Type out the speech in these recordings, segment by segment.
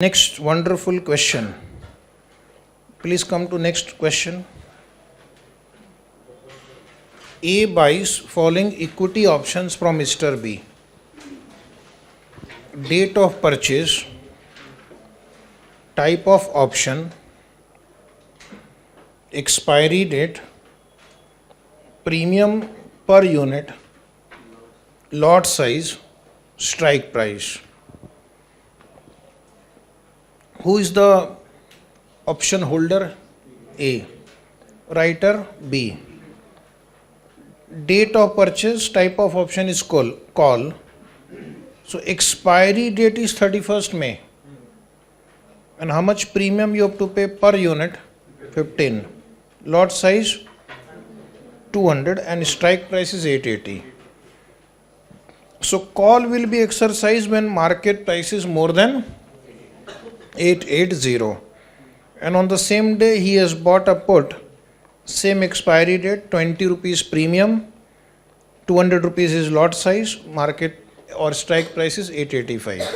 Next wonderful question. Please come to next question. A buys following equity options from Mr. B. Date of purchase, type of option, expiry date, premium per unit, lot size, strike price. Who is the option holder? A. Writer? B. Date of purchase, type of option is call. So expiry date is 31st May. And how much premium you have to pay per unit? 15. Lot size 200 and strike price is 880. So call will be exercised when market price is more than 880, and on the same day he has bought a put, same expiry date, 20 rupees premium, 200 rupees is lot size, market or strike price is 885.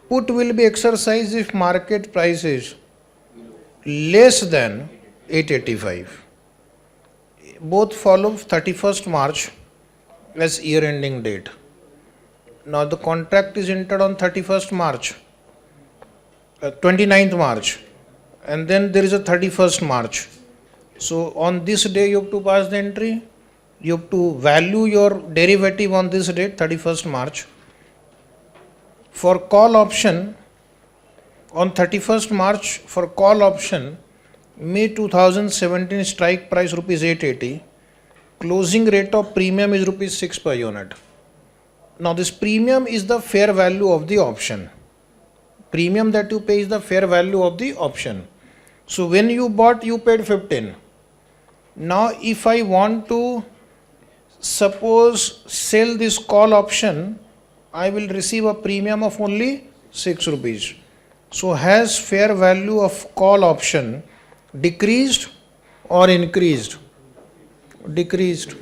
Put will be exercised if market price is less than 885. Both follow 31st March as year ending date. Now the contract is entered on 31st March. 29th March, and then there is a 31st March. So on this day you have to pass the entry, you have to value your derivative on this date, 31st March. For call option, on 31st March, for call option, May 2017 strike price rupees 880, closing rate of premium is rupees 6 per unit. Now this premium is the fair value of the option. Premium that you pay is the fair value of the option. So when you bought, you paid 15. Now if I want to suppose sell this call option, I will receive a premium of only 6 rupees. So has fair value of call option decreased or increased? Decreased.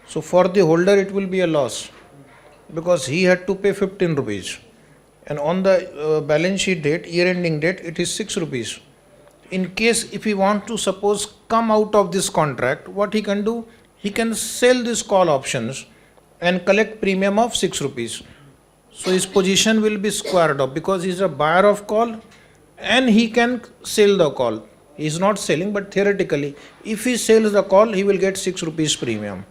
So for the holder it will be a loss because he had to pay 15 rupees. And on the balance sheet date, year ending date, it is 6 rupees. In case if he want to suppose come out of this contract, what he can do? He can sell this call options and collect premium of 6 rupees. So his position will be squared up because he is a buyer of call and he can sell the call. He is not selling, but theoretically, if he sells the call, he will get 6 rupees premium.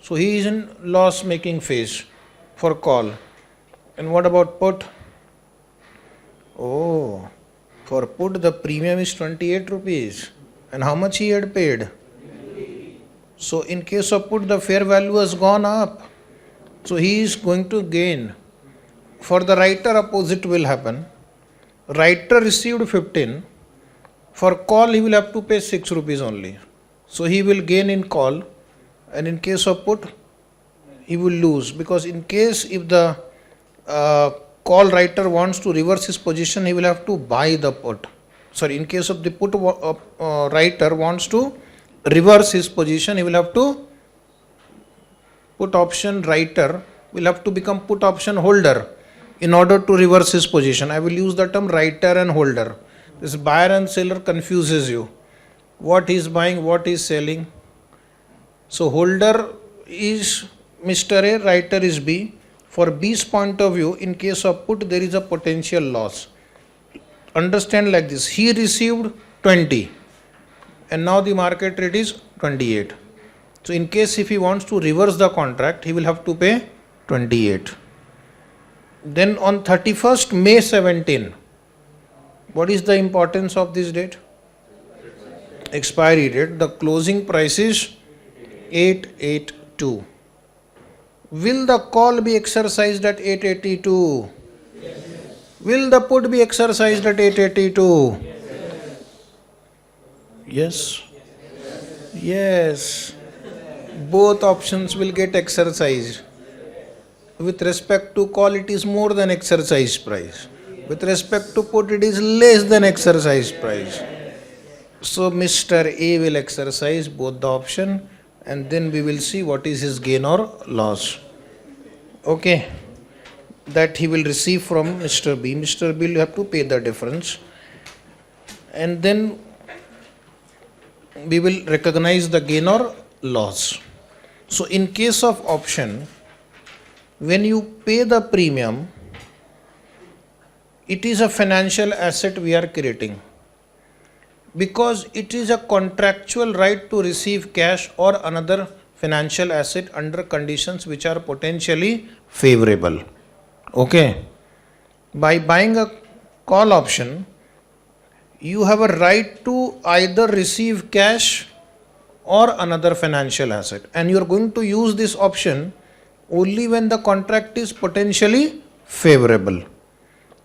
So he is in loss making phase for call. And what about put? Oh, for put the premium is 28 rupees. And how much he had paid? So in case of put, the fair value has gone up. So he is going to gain. For the writer, opposite will happen. Writer received 15. For call, he will have to pay 6 rupees only. So he will gain in call. And in case of put, he will lose. Because in case if the call writer wants to reverse his position, he will have to buy the put. Sorry, in case of the put writer wants to reverse his position, he will have to put option writer will have to become put option holder in order to reverse his position. I will use the term writer and holder. This buyer and seller confuses you. What he is buying, what he is selling. So holder is Mr. A, writer is B. For B's point of view, in case of put, there is a potential loss. Understand like this. He received 20 and now the market rate is 28. So in case if he wants to reverse the contract, he will have to pay 28. Then on 31st May 17, what is the importance of this date? Expiry date. The closing price is 882. Will the call be exercised at 882? Yes. Will the put be exercised at 882? Yes. Yes. Both options will get exercised. With respect to call, it is more than exercise price. With respect to put, it is less than exercise price. So Mr. A will exercise both the option and then we will see what is his gain or loss. Okay. that he will receive from Mr. B. Mr. B will have to pay the difference, and then we will recognize the gain or loss. So in case of option, when you pay the premium, it is a financial asset we are creating, because it is a contractual right to receive cash or another financial asset under conditions which are potentially favorable. Okay. By buying a call option, you have a right to either receive cash or another financial asset, and you are going to use this option only when the contract is potentially favorable.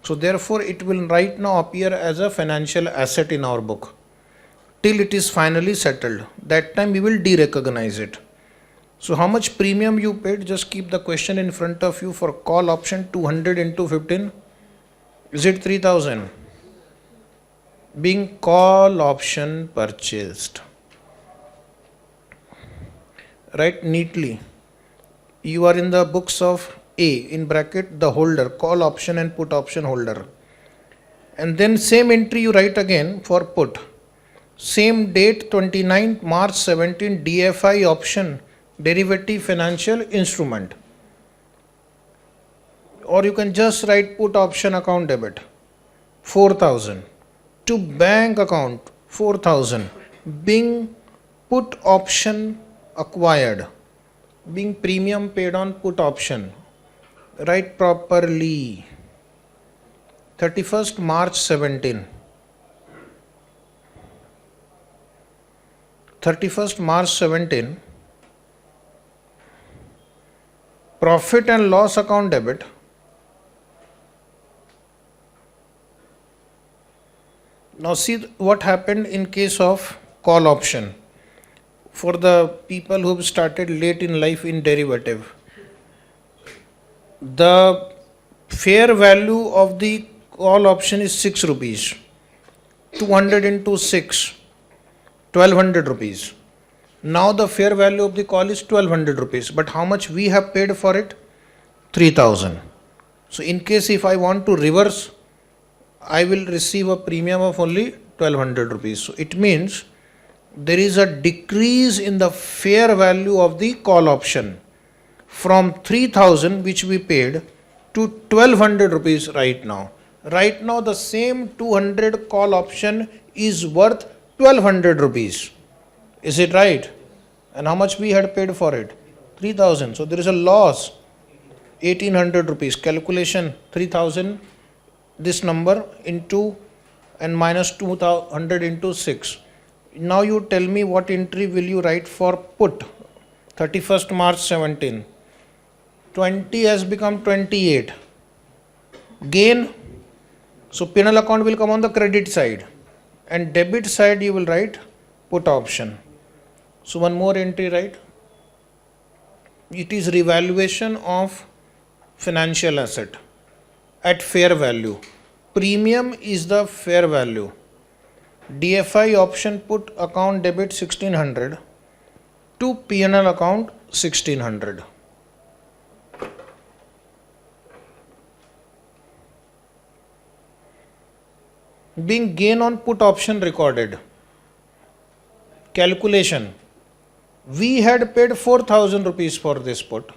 So therefore it will right now appear as a financial asset in our book till it is finally settled. That time we will de-recognize it. So how much premium you paid? Just keep the question in front of you. For call option, 200 into 15, is it 3000? Being call option purchased, write neatly. You are in the books of A, in bracket the holder, call option and put option holder, and then same entry you write again for put. Same date, 29 March 17, DFI option, derivative financial instrument. Or you can just write put option account debit, 4000, to bank account, 4000, being put option acquired, being premium paid on put option, write properly, 31st March 17. 31st March 17, profit and loss account debit, now see what happened in case of call option. For the people who have started late in life in derivative, the fair value of the call option is 6 rupees, 200 into 6, 1200 rupees. Now the fair value of the call is 1200 rupees, but how much we have paid for it? 3000. So in case if I want to reverse, I will receive a premium of only 1200 rupees. So it means there is a decrease in the fair value of the call option from 3000 which we paid to 1200 rupees right now. Right now the same 200 call option is worth 1200 rupees. Is it right? And how much we had paid for it? 3000. So there is a loss, 1800 rupees. Calculation, 3000, this number into and minus 200 into 6. Now you tell me what entry will you write for put, 31st March 17. 20 has become 28. Gain, so penal account will come on the credit side, and debit side you will write put option. So one more entry, right? It is revaluation of financial asset at fair value. Premium is the fair value. DFI option put account debit 1600 to P&L account 1600. Being gain on put option recorded. Calculation. We had paid 4000 rupees for this put.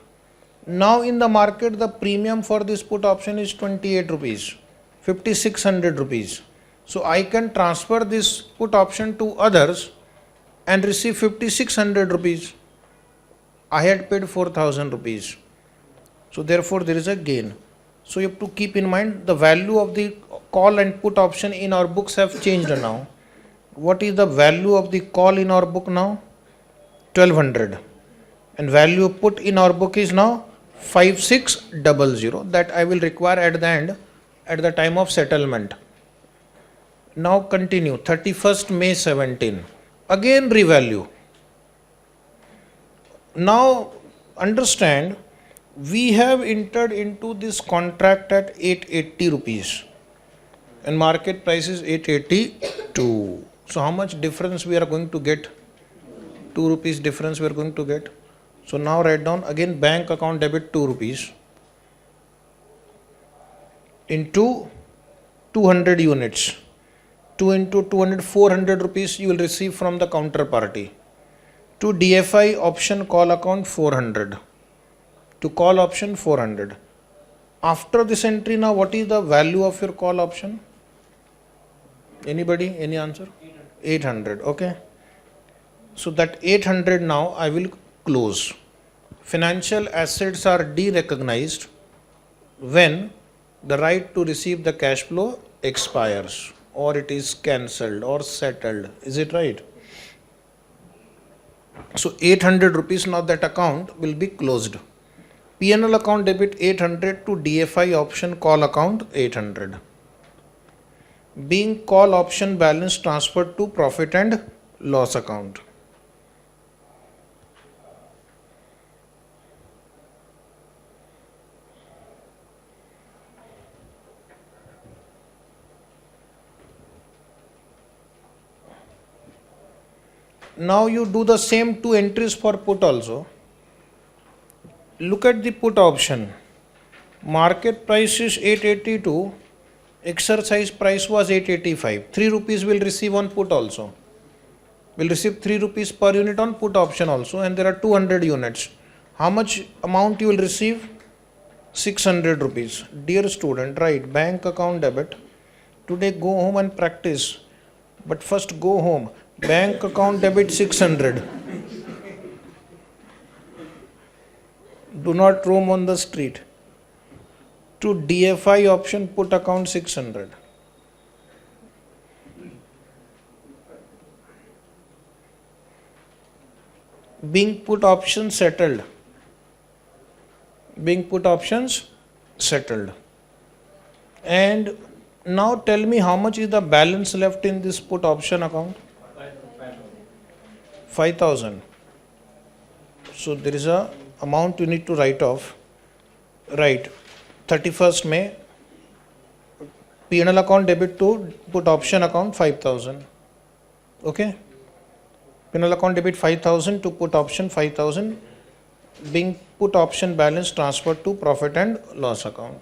Now in the market the premium for this put option is 28 rupees, 5600 rupees. So I can transfer this put option to others and receive 5600 rupees. I had paid 4000 rupees. So therefore there is a gain. So you have to keep in mind the value of the call and put option in our books have changed now. What is the value of the call in our book now? 1200. And value put in our book is now 5600. That I will require at the end, at the time of settlement. Now continue, 31st May 17. Again revalue. Now understand, we have entered into this contract at 880 rupees and market price is 882. So how much difference we are going to get? 2 rupees difference we are going to get. So now write down again bank account debit 2 rupees. into 200 units. 2 into 200, 400 rupees you will receive from the counterparty. To DFI option call account 400. To call option 400. After this entry now, what is the value of your call option? Anybody? Any answer? 800. Okay. So that 800 now I will close. Financial assets are derecognized when the right to receive the cash flow expires or it is cancelled or settled. Is it right? So 800 rupees now that account will be closed. P&L account debit 800 to DFI option call account 800. Being call option balance transferred to profit and loss account. Now you do the same two entries for put also. Look at the put option. Market price is 882. Exercise price was 885. 3 rupees will receive on put also. Will receive 3 rupees per unit on put option also, and there are 200 units. How much amount you will receive? 600 rupees. Dear student, write bank account debit. Today go home and practice. But first go home. Bank account debit 600. Do not roam on the street. To DFI option put account 600. Being put options settled. Being put options settled. And now tell me how much is the balance left in this put option account? 5,000. So there is a amount you need to write off. Right. 31st May. P&L account debit to put option account 5,000. Okay. P&L account debit 5,000 to put option 5,000. Being put option balance transferred to profit and loss account.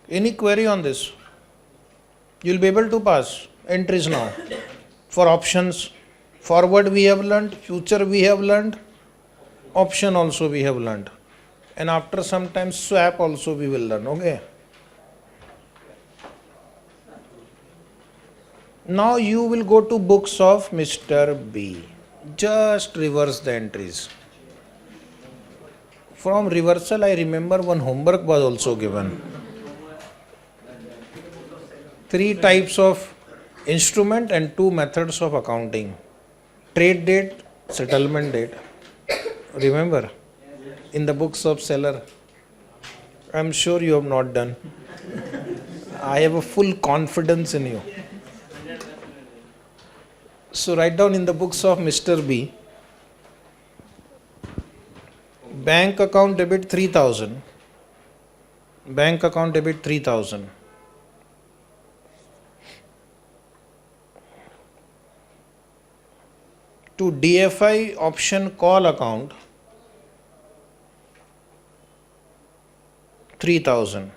Any query on this? You will be able to pass entries now. For options, forward we have learned, future we have learned, option also we have learned. And after some time swap also we will learn. Okay. Now you will go to books of Mr. B. Just reverse the entries. From reversal I remember one homework was also given. 3 types of instrument and 2 methods of accounting. Trade date, settlement date. Remember? In the books of seller. I am sure you have not done. I have a full confidence in you. So write down in the books of Mr. B. Bank account debit 3,000. Bank account debit 3,000. To DFI option call account 3,000.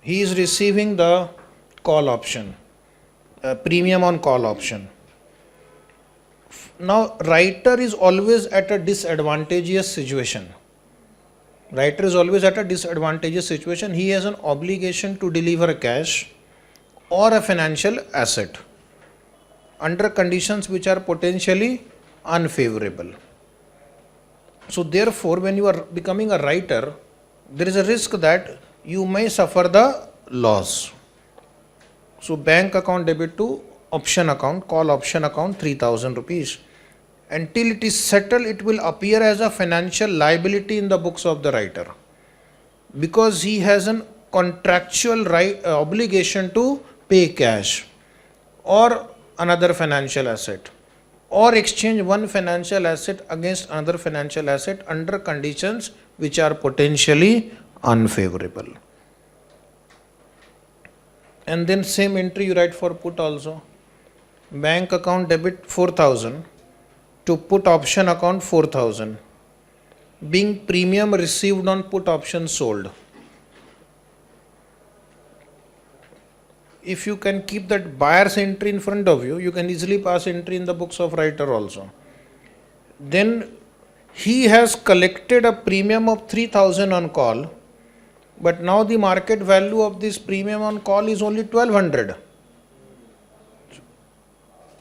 He is receiving the call option, premium on call option. Now, writer is always at a disadvantageous situation. Writer is always at a disadvantageous situation. He has an obligation to deliver cash or a financial asset under conditions which are potentially unfavorable. So therefore, when you are becoming a writer, there is a risk that you may suffer the loss. So bank account debit to option account, call option account 3,000 rupees. Until it is settled, it will appear as a financial liability in the books of the writer, because he has an contractual obligation to pay cash or another financial asset, or exchange one financial asset against another financial asset under conditions which are potentially unfavorable. And then same entry you write for put also. Bank account debit 4,000 to put option account 4,000. Being premium received on put option sold. If you can keep that buyer's entry in front of you, you can easily pass entry in the books of writer also. Then he has collected a premium of 3,000 on call, but now the market value of this premium on call is only 1,200.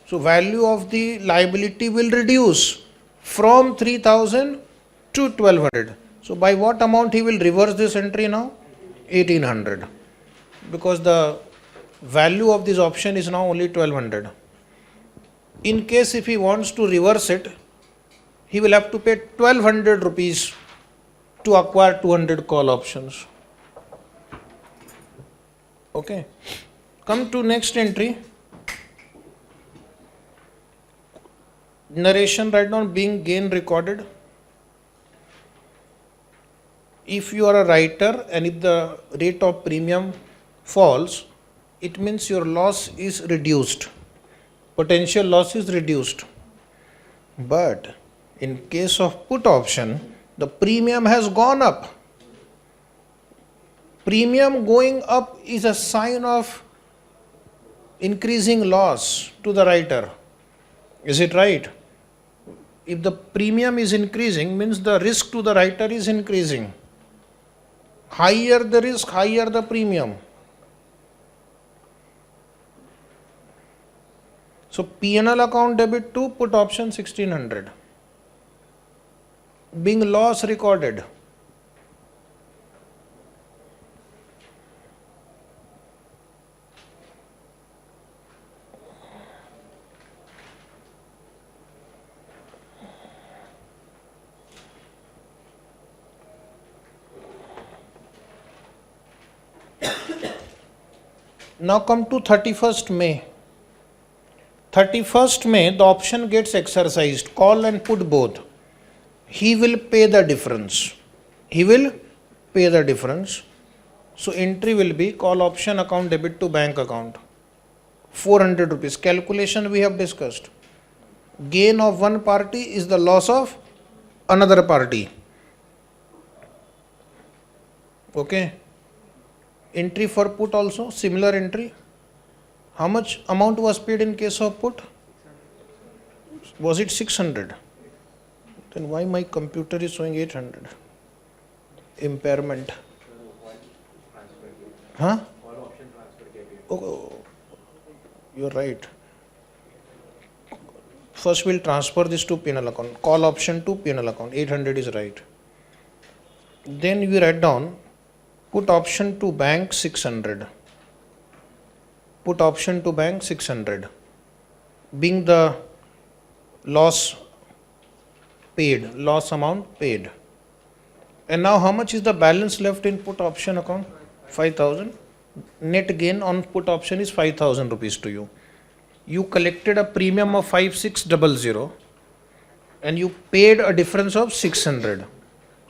So value of the liability will reduce from 3,000 to 1,200. So by what amount he will reverse this entry now? 1,800. Because the value of this option is now only 1,200. In case if he wants to reverse it, he will have to pay 1,200 rupees to acquire 200 call options. Okay. Come to next entry. Narration write down being gain recorded. If you are a writer and if the rate of premium falls, it means your loss is reduced. Potential loss is reduced. But in case of put option, the premium has gone up. Premium going up is a sign of increasing loss to the writer. Is it right? If the premium is increasing, means the risk to the writer is increasing. Higher the risk, higher the premium. So P&L account debit to put option 1,600. Being loss recorded. Now come to 31st May. 31st May, the option gets exercised, call and put both. He will pay the difference. He will pay the difference. So entry will be call option account debit to bank account. 400 rupees. Calculation we have discussed. Gain of one party is the loss of another party. Okay. Entry for put also, similar entry. How much amount was paid in case of put? Was it 600? Then why my computer is showing 800? Impairment. Huh? Oh, you're right. First we'll transfer this to P&L account. Call option to P&L account. 800 is right. Then we write down put option to bank 600. Put option to bank 600. Being the loss paid, loss amount paid. And now how much is the balance left in put option account? 5,000. Net gain on put option is 5,000 rupees to you. You collected a premium of 5,600 and you paid a difference of 600.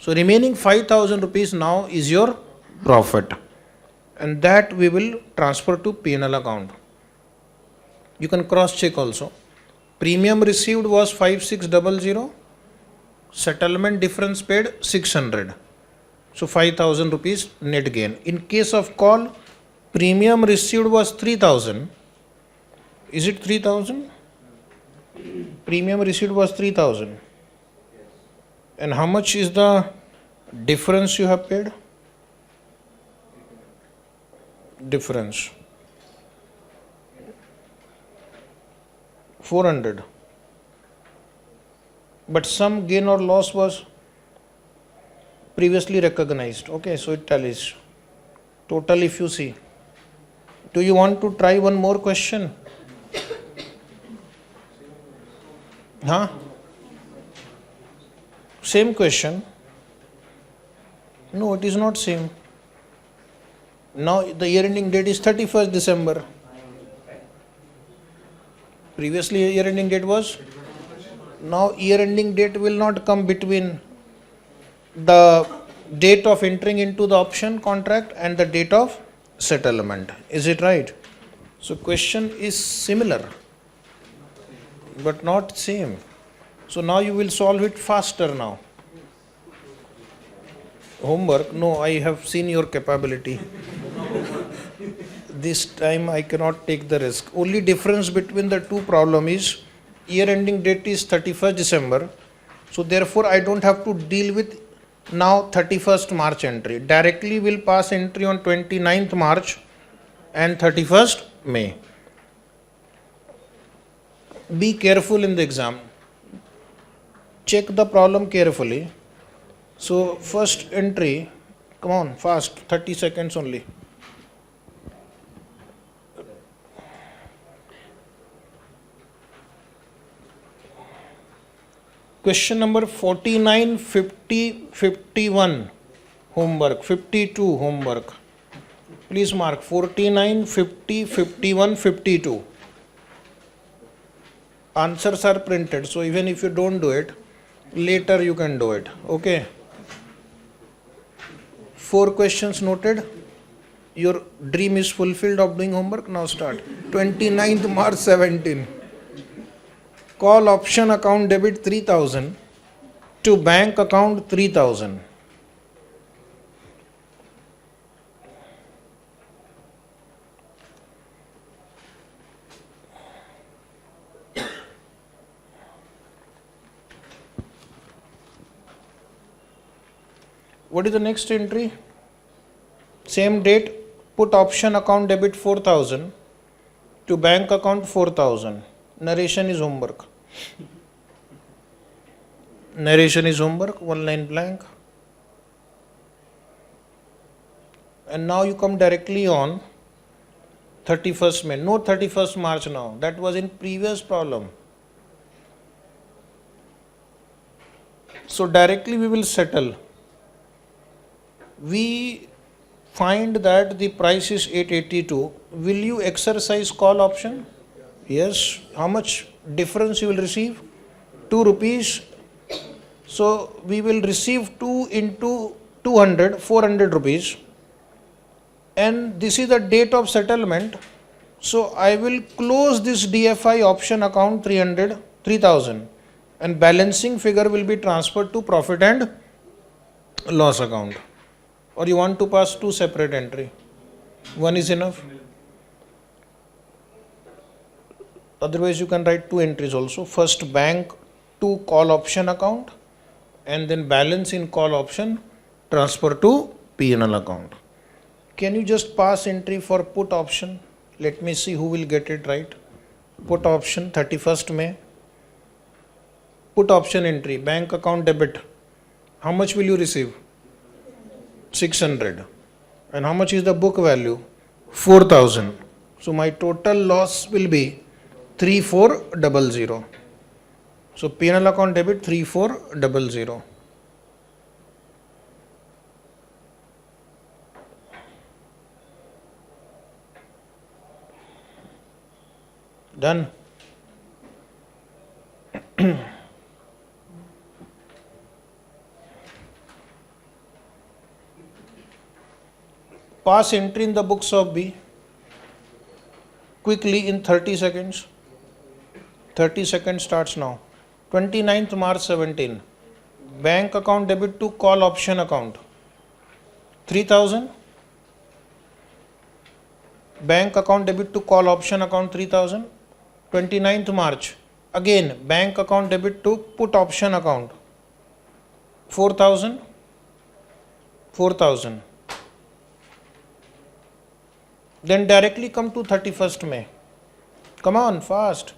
So remaining 5,000 rupees now is your profit, and that we will transfer to P&L account. You can cross check also. Premium received was 5,600, settlement difference paid 600. So 5,000 rupees net gain. In case of call, premium received was 3,000. Is it 3,000? Premium received was 3,000. And how much is the difference you have paid? Difference 400, but some gain or loss was previously recognized. Okay, so it tallies total. If you see, do you want to try one more question? Huh? Same question? No, it is not same. Now the year ending date is 31st December. Previously year ending date was? Now year ending date will not come between the date of entering into the option contract and the date of settlement. Is it right? So question is similar, but not same. So now you will solve it faster now. Homework? No, I have seen your capability. This time I cannot take the risk. Only difference between the two problem is year ending date is 31st December. So therefore I don't have to deal with now 31st March entry. Directly will pass entry on 29th March and 31st May. Be careful in the exam. Check the problem carefully. So first entry, come on, fast, 30 seconds only. Question number 49, 50, 51 homework, 52 homework. Please mark 49, 50, 51, 52. Answers are printed, so even if you don't do it, later you can do it. Okay. 4 questions noted. Your dream is fulfilled of doing homework. Now start. 29th March 17. Call option account debit 3000 to bank account 3000. What is the next entry? Same date, put option account debit 4000 to bank account 4000. Narration is homework. Narration is homework, 1 line blank. And now you come directly on 31st May. No 31st March now. That was in previous problem. So directly we will settle. We find that the price is 882. Will you exercise call option? Yes. How much difference you will receive? 2 rupees. So we will receive 2 into 200, 400 rupees. And this is the date of settlement. So I will close this DFI option account 3000 and balancing figure will be transferred to profit and loss account. Or you want to pass 2 separate entry? 1 is enough. Otherwise you can write 2 entries also. First bank to call option account and then balance in call option transfer to P&L account. Can you just pass entry for put option? Let me see who will get it right. Put option 31st May. Put option entry, bank account debit. How much will you receive? 600. And how much is the book value? 4000. So my total loss will be 3400. So P&L account debit 3400. Done. Pass entry in the books of B quickly in 30 seconds. 30 seconds starts now. 29th March 17. Bank account debit to call option account 3000. Bank account debit to call option account 3000. 29th March. Again bank account debit to put option account 4000. 4000. Then directly come to 31st May. Come on, fast.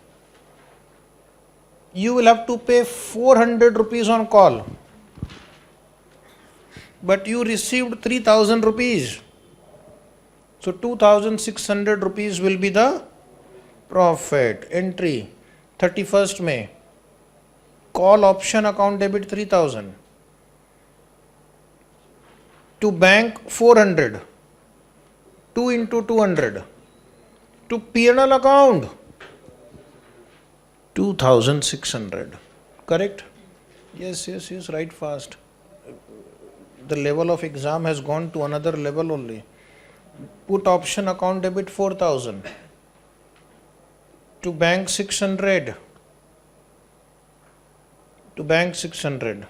You will have to pay 400 rupees on call. But you received 3000 rupees. So 2600 rupees will be the profit. Entry 31st May. Call option account debit 3000. To bank 400. 2 into 200 to P&L account 2600. Correct? Yes, write fast. The level of exam has gone to another level only. Put option account debit 4,000. To bank 600. To bank 600.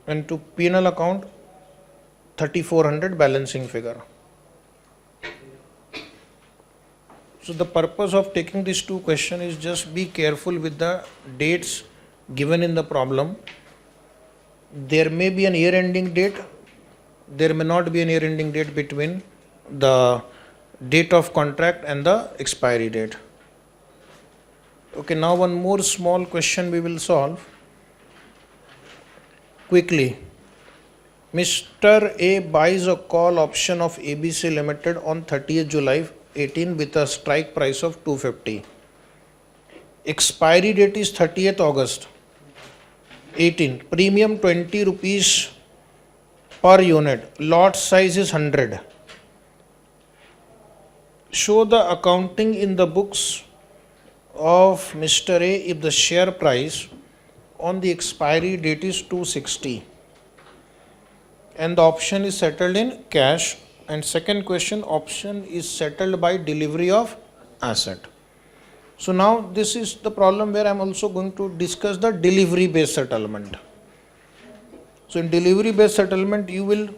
And to penal account 3,400 balancing figure. So the purpose of taking these two questions is just be careful with the dates given in the problem. There may be an year ending date, there may not be an year ending date between the date of contract and the expiry date. Okay, now one more small question we will solve quickly. Mr. A buys a call option of ABC Limited on 30th July 18 with a strike price of 250. Expiry date is 30th August 18. Premium 20 rupees per unit. Lot size is 100. Show the accounting in the books of Mr. A if the share price on the expiry date is 260 and the option is settled in cash. And second question, option is settled by delivery of asset. So now this is the problem where I am also going to discuss the delivery based settlement. So in delivery based settlement you will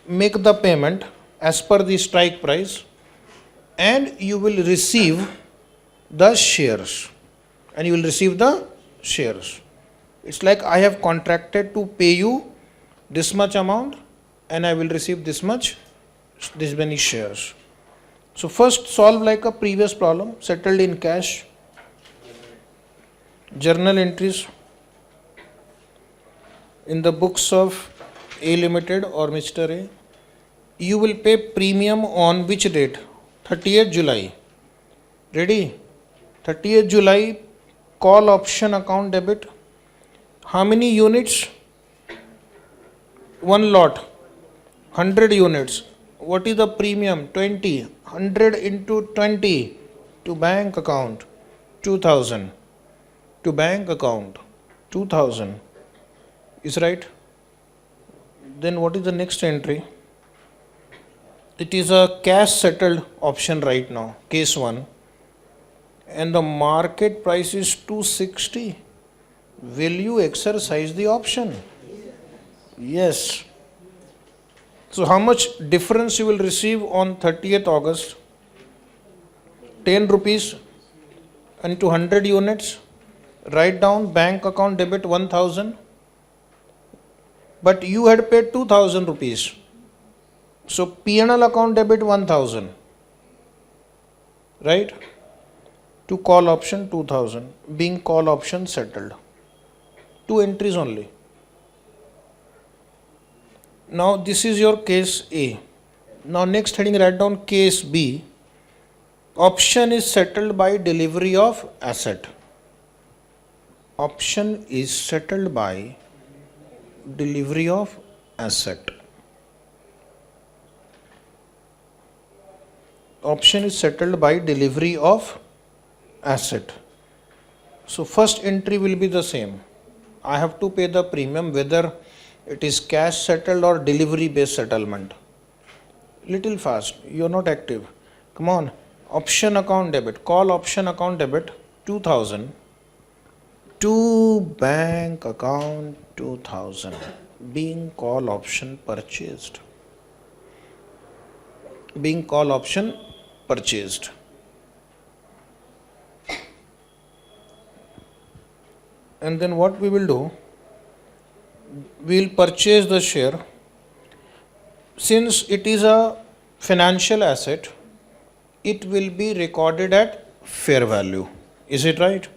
make the payment as per the strike price and you will receive the shares. It's like I have contracted to pay you this much amount and I will receive this many shares. So first solve like a previous problem, settled in cash. Journal entries in the books of A Limited or Mr. A. You will pay premium on which date? 30th July. Ready? 30th July, call option account debit. How many units? One lot, 100 units. What is the premium? 20. 100 into 20 to bank account 2000. To bank account 2000 is right. Then what is the next entry? It is a cash settled option right now, case 1, and the market price is 260. Will you exercise the option? Yes. So how much difference you will receive on 30th August? 10 rupees into 100 units. Write down bank account debit 1000. But you had paid 2000 rupees. So P&L account debit 1000. Right? To call option 2000. Being call option settled. 2 entries only. Now this is your case A. Now next heading write down case B. Option is settled by delivery of asset. Option is settled by delivery of asset. Option is settled by delivery of asset. So first entry will be the same. I have to pay the premium whether it is cash settled or delivery based settlement. Little fast, you are not active. Come on. Option account debit, call option account debit 2000 to bank account 2000. Being call option purchased. Being call option purchased. And then what we will do? We will purchase the share. Since it is a financial asset, it will be recorded at fair value. Is it right?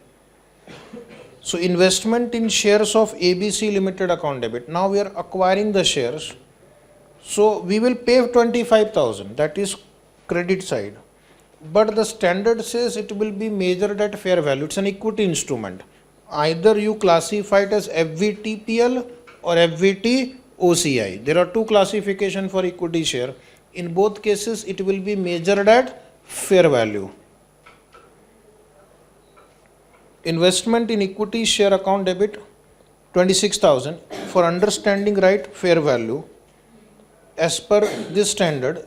So investment in shares of ABC Limited account debit. Now we are acquiring the shares. So we will pay 25,000. That is credit side. But the standard says it will be measured at fair value. It's an equity instrument. Either you classify it as FVTPL or FVT OCI. There are 2 classifications for equity share. In both cases, it will be measured at fair value. Investment in equity share account debit 26,000. For understanding right, fair value. as per this standard,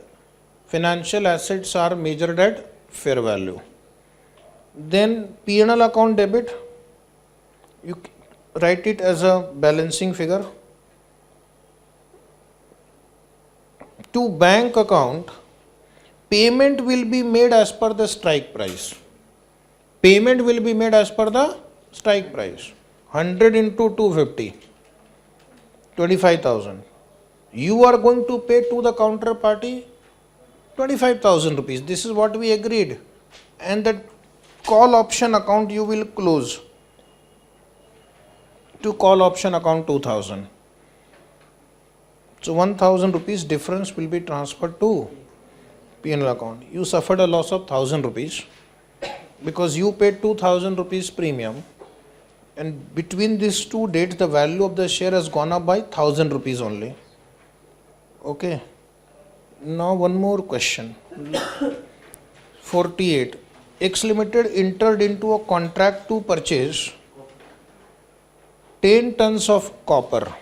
financial assets are measured at fair value. Then P&L account debit, you write it as a balancing figure. To bank account, payment will be made as per the strike price. Payment will be made as per the strike price. 100 into 250, 25,000. You are going to pay to the counterparty 25,000 rupees. This is what we agreed. And that call option account you will close to call option account 2,000. So 1,000 rupees difference will be transferred to P&L account. You suffered a loss of 1,000 rupees because you paid 2,000 rupees premium, and between these two dates the value of the share has gone up by 1,000 rupees only. Okay. Now one more question. 48. X Limited entered into a contract to purchase 10 tons of copper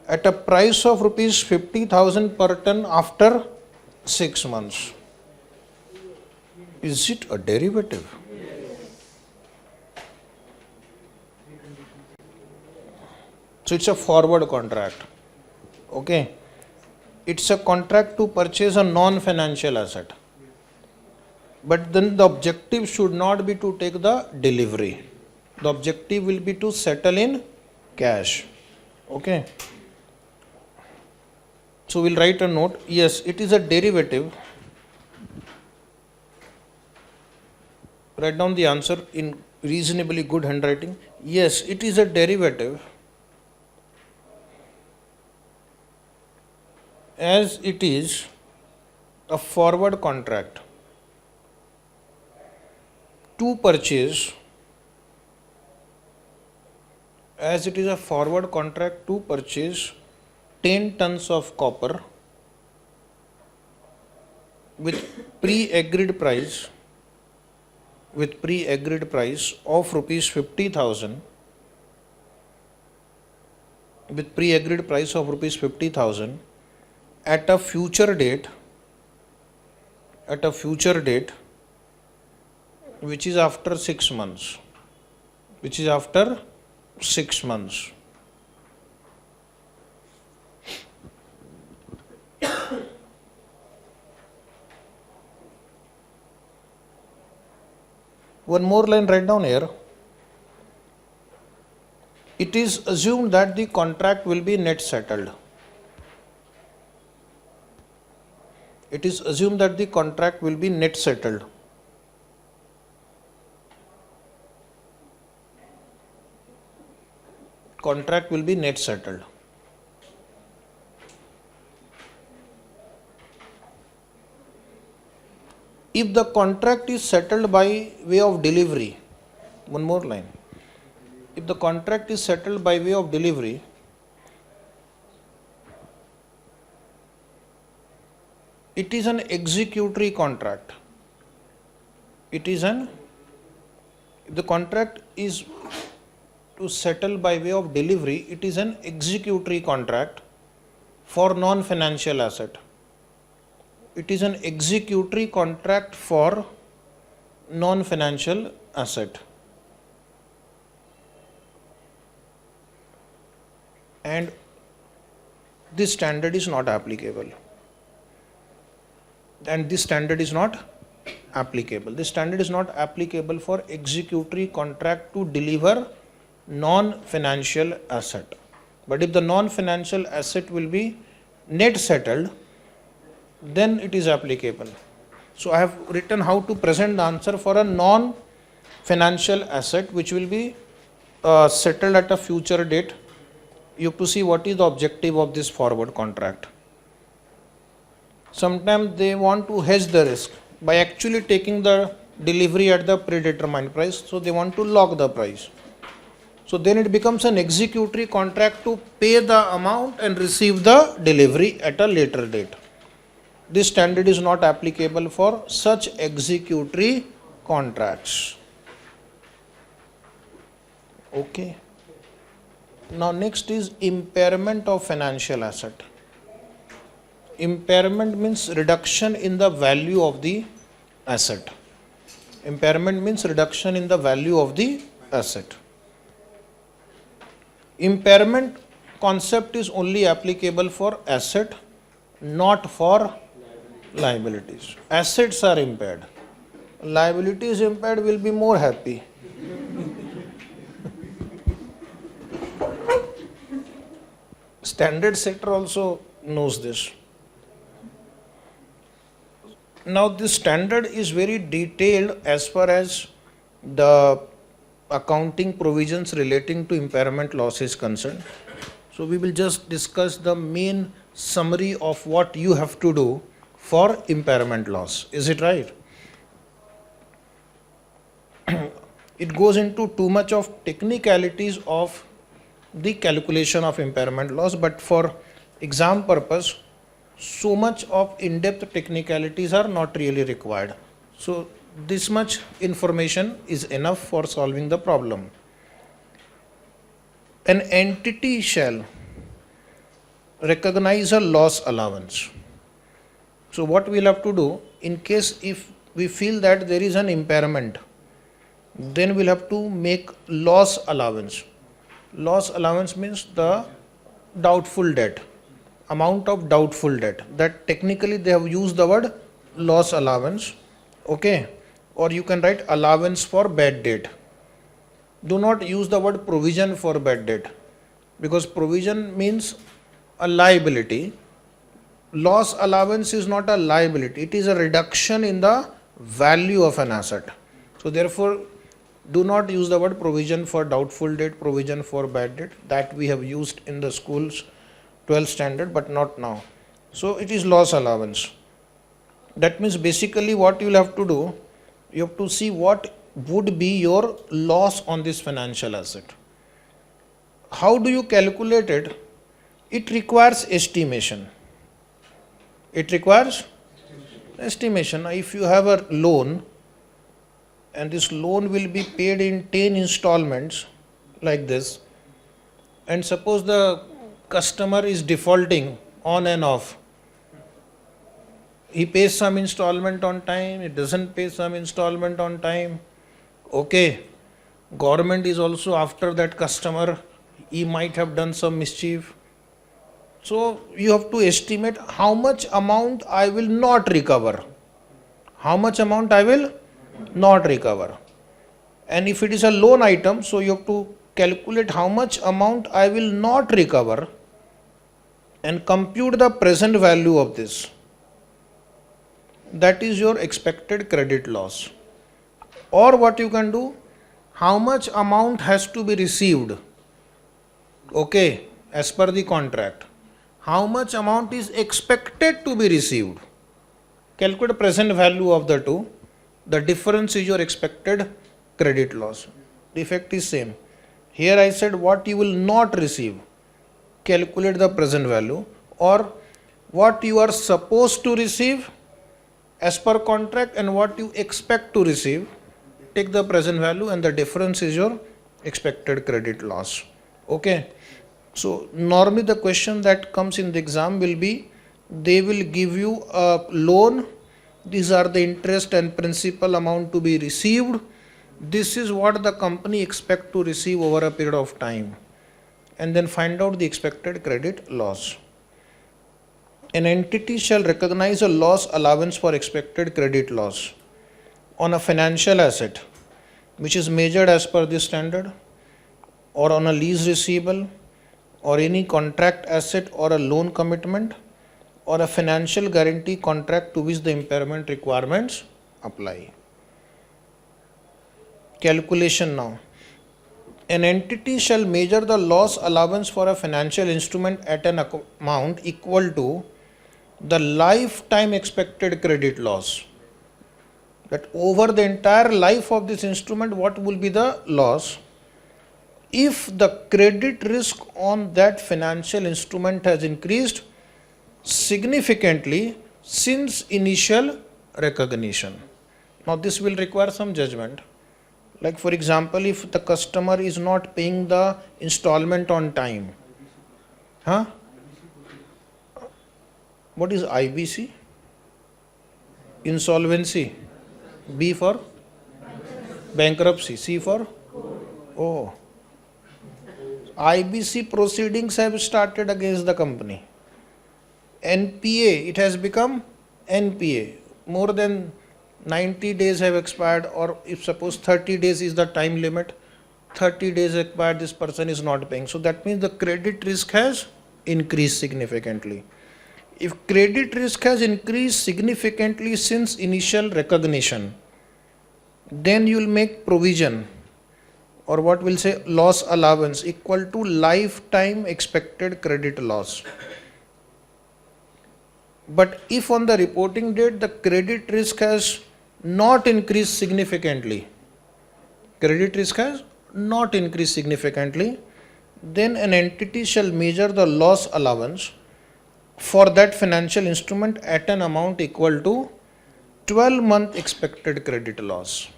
at a price of rupees 50,000 per ton after 6 months. Is it a derivative? So it's a forward contract. Okay. It's a contract to purchase a non-financial asset. But then the objective should not be to take the delivery. The objective will be to settle in cash. Okay. So we'll write a note. Yes, it is a derivative. Write down the answer in reasonably good handwriting. Yes, it is a derivative, as it is a forward contract to purchase, as it is a forward contract to purchase 10 tons of copper with pre-agreed price of rupees 50,000, with pre-agreed price of rupees 50,000 at a future date, which is after 6 months. One more line write down here. It is assumed that the contract will be net settled. It is assumed that the contract will be net settled. Contract will be net settled. If the contract is settled by way of delivery, one more line. If the contract is settled by way of delivery, it is an executory contract. If the contract is to settle by way of delivery, it is an executory contract for non-financial asset. It is an executory contract for non-financial asset. And this standard is not applicable. This standard is not applicable for executory contract to deliver non-financial asset. But if the non-financial asset will be net settled, then it is applicable. So I have written how to present the answer for a non-financial asset which will be settled at a future date. You have to see what is the objective of this forward contract. Sometimes they want to hedge the risk by actually taking the delivery at the predetermined price, so they want to lock the price. So then it becomes an executory contract to pay the amount and receive the delivery at a later date. This standard is not applicable for such executory contracts. Okay. Now next is impairment of financial asset. Impairment means reduction in the value of the asset. Impairment means reduction in the value of the asset. Impairment concept is only applicable for asset, not for liabilities. Assets are impaired. Liabilities impaired will be more happy. Standard sector also knows this. Now this standard is very detailed as far as the accounting provisions relating to impairment loss is concerned. So we will just discuss the main summary of what you have to do for impairment loss. Is it right? It goes into too much of technicalities of the calculation of impairment loss, but for exam purpose, so much of in-depth technicalities are not really required. So this much information is enough for solving the problem. An entity shall recognize a loss allowance. So what we'll have to do, in case if we feel that there is an impairment, then we'll have to make loss allowance. Loss allowance means the doubtful debt, amount of doubtful debt. That technically they have used the word loss allowance, okay? Or you can write allowance for bad debt. Do not use the word provision for bad debt, because provision means a liability. Loss allowance is not a liability, it is a reduction in the value of an asset. So therefore, do not use the word provision for doubtful debt, provision for bad debt. That we have used in the school's 12th standard, but not now. So it is loss allowance. That means basically what you will have to do, you have to see what would be your loss on this financial asset. How do you calculate it? It requires estimation. It requires estimation. Now, if you have a loan, and this loan will be paid in 10 installments like this, and suppose the customer is defaulting on and off. He pays some installment on time, he doesn't pay some installment on time. Okay, government is also after that customer, he might have done some mischief. So you have to estimate how much amount I will not recover. How much amount I will not recover. And if it is a loan item, so you have to calculate how much amount I will not recover and compute the present value of this. That is your expected credit loss. Or what you can do, how much amount has to be received, okay, as per the contract. How much amount is expected to be received. Calculate present value of the two. The difference is your expected credit loss. The effect is same. Here I said what you will not receive. Calculate the present value, or what you are supposed to receive as per contract and what you expect to receive. Take the present value and the difference is your expected credit loss. Okay. So normally the question that comes in the exam will be, they will give you a loan. These are the interest and principal amount to be received. This is what the company expect to receive over a period of time. And then find out the expected credit loss. An entity shall recognize a loss allowance for expected credit loss on a financial asset which is measured as per this standard, or on a lease receivable, or any contract asset or a loan commitment, or a financial guarantee contract to which the impairment requirements apply. Calculation now. An entity shall measure the loss allowance for a financial instrument at an amount equal to the lifetime expected credit loss. That over the entire life of this instrument, what will be the loss if the credit risk on that financial instrument has increased significantly since initial recognition. Now this will require some judgment. Like for example, if the customer is not paying the installment on time, huh? What is IBC? Insolvency. B for bankruptcy. C for? Oh. IBC proceedings have started against the company. NPA, it has become NPA. More than 90 days have expired, or if suppose 30 days is the time limit, 30 days expired, this person is not paying. So that means the credit risk has increased significantly. If credit risk has increased significantly since initial recognition, then you will make provision, or what we'll say loss allowance, equal to lifetime expected credit loss. But if on the reporting date the credit risk has not increased significantly, credit risk has not increased significantly, then an entity shall measure the loss allowance for that financial instrument at an amount equal to 12-month expected credit loss.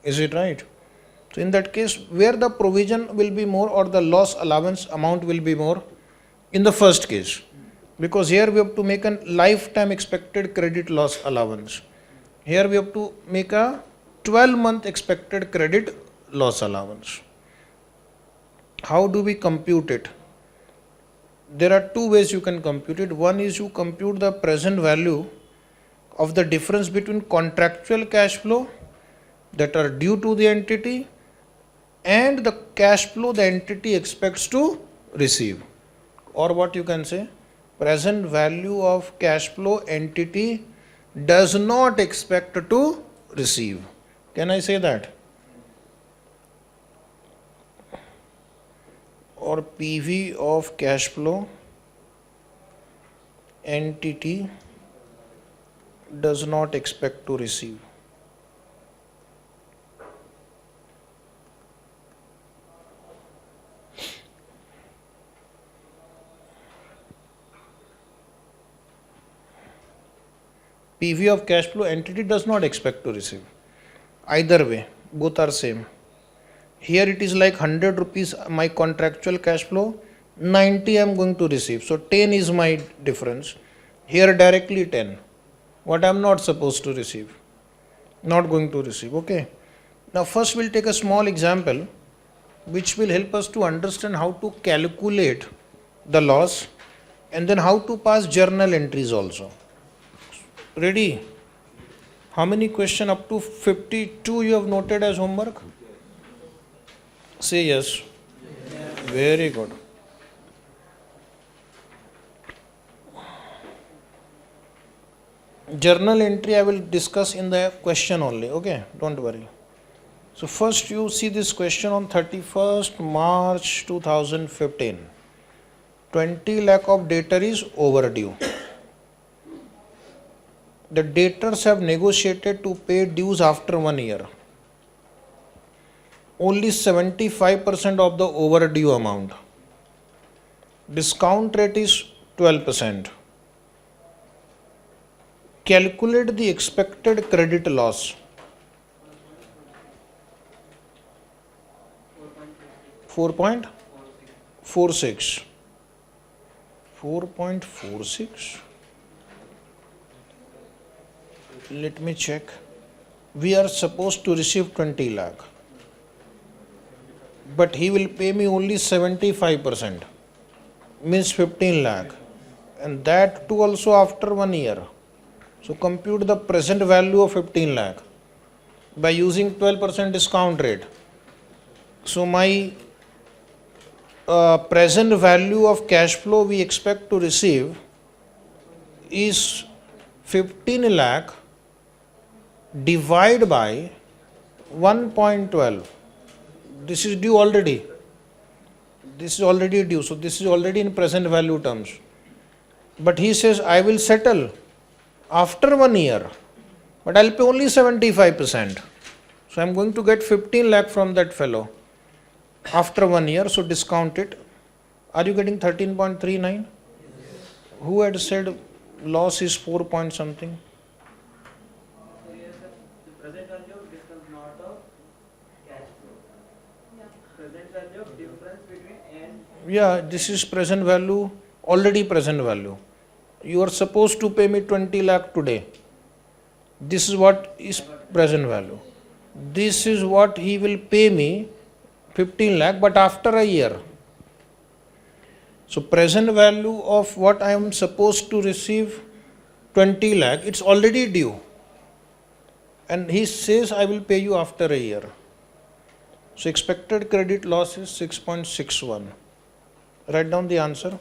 Is it right? So in that case, where the provision will be more or the loss allowance amount will be more? In the first case, because here we have to make a lifetime expected credit loss allowance. Here we have to make a 12-month expected credit loss allowance. How do we compute it? There are two ways you can compute it. One is you compute the present value of the difference between contractual cash flow that are due to the entity and the cash flow the entity expects to receive. Or what you can say, present value of cash flow entity does not expect to receive. Can I say that? Or PV of cash flow entity does not expect to receive. PV of cash flow entity does not expect to receive. Either way, both are same. Here it is like 100 rupees my contractual cash flow, 90 I am going to receive. So 10 is my difference. Here directly 10. What I am not supposed to receive. Not going to receive. Okay. Now first we'll take a small example which will help us to understand how to calculate the loss and then how to pass journal entries also. Ready? How many questions up to 52 you have noted as homework? Say yes. Very good. Journal entry I will discuss in the question only. Okay, don't worry. So first you see this question on 31st March 2015. 20 lakh of debtor is overdue. The debtors have negotiated to pay dues after 1 year. Only 75% of the overdue amount. Discount rate is 12%. Calculate the expected credit loss. 4.46. 4.46. Let me check. We are supposed to receive 20 lakh. But he will pay me only 75%. Means 15 lakh. And that too also after 1 year. So compute the present value of 15 lakh by using 12% discount rate. So my present value of cash flow we expect to receive is 15 lakh divided by 1.12. This is due already. This is already due. So this is already in present value terms. But he says, I will settle after 1 year, but I'll pay only 75%. So I'm going to get 15 lakh from that fellow after 1 year. So discount it. Are you getting 13.39? Who had said loss is 4 point something? Present value of difference between and Yeah, this is present value, already present value. You are supposed to pay me 20 lakh today. This is what is present value. This is what he will pay me 15 lakh, but after a year. So present value of what I am supposed to receive 20 lakh, it's already due. And he says I will pay you after a year. So expected credit loss is 6.61. Write down the answer.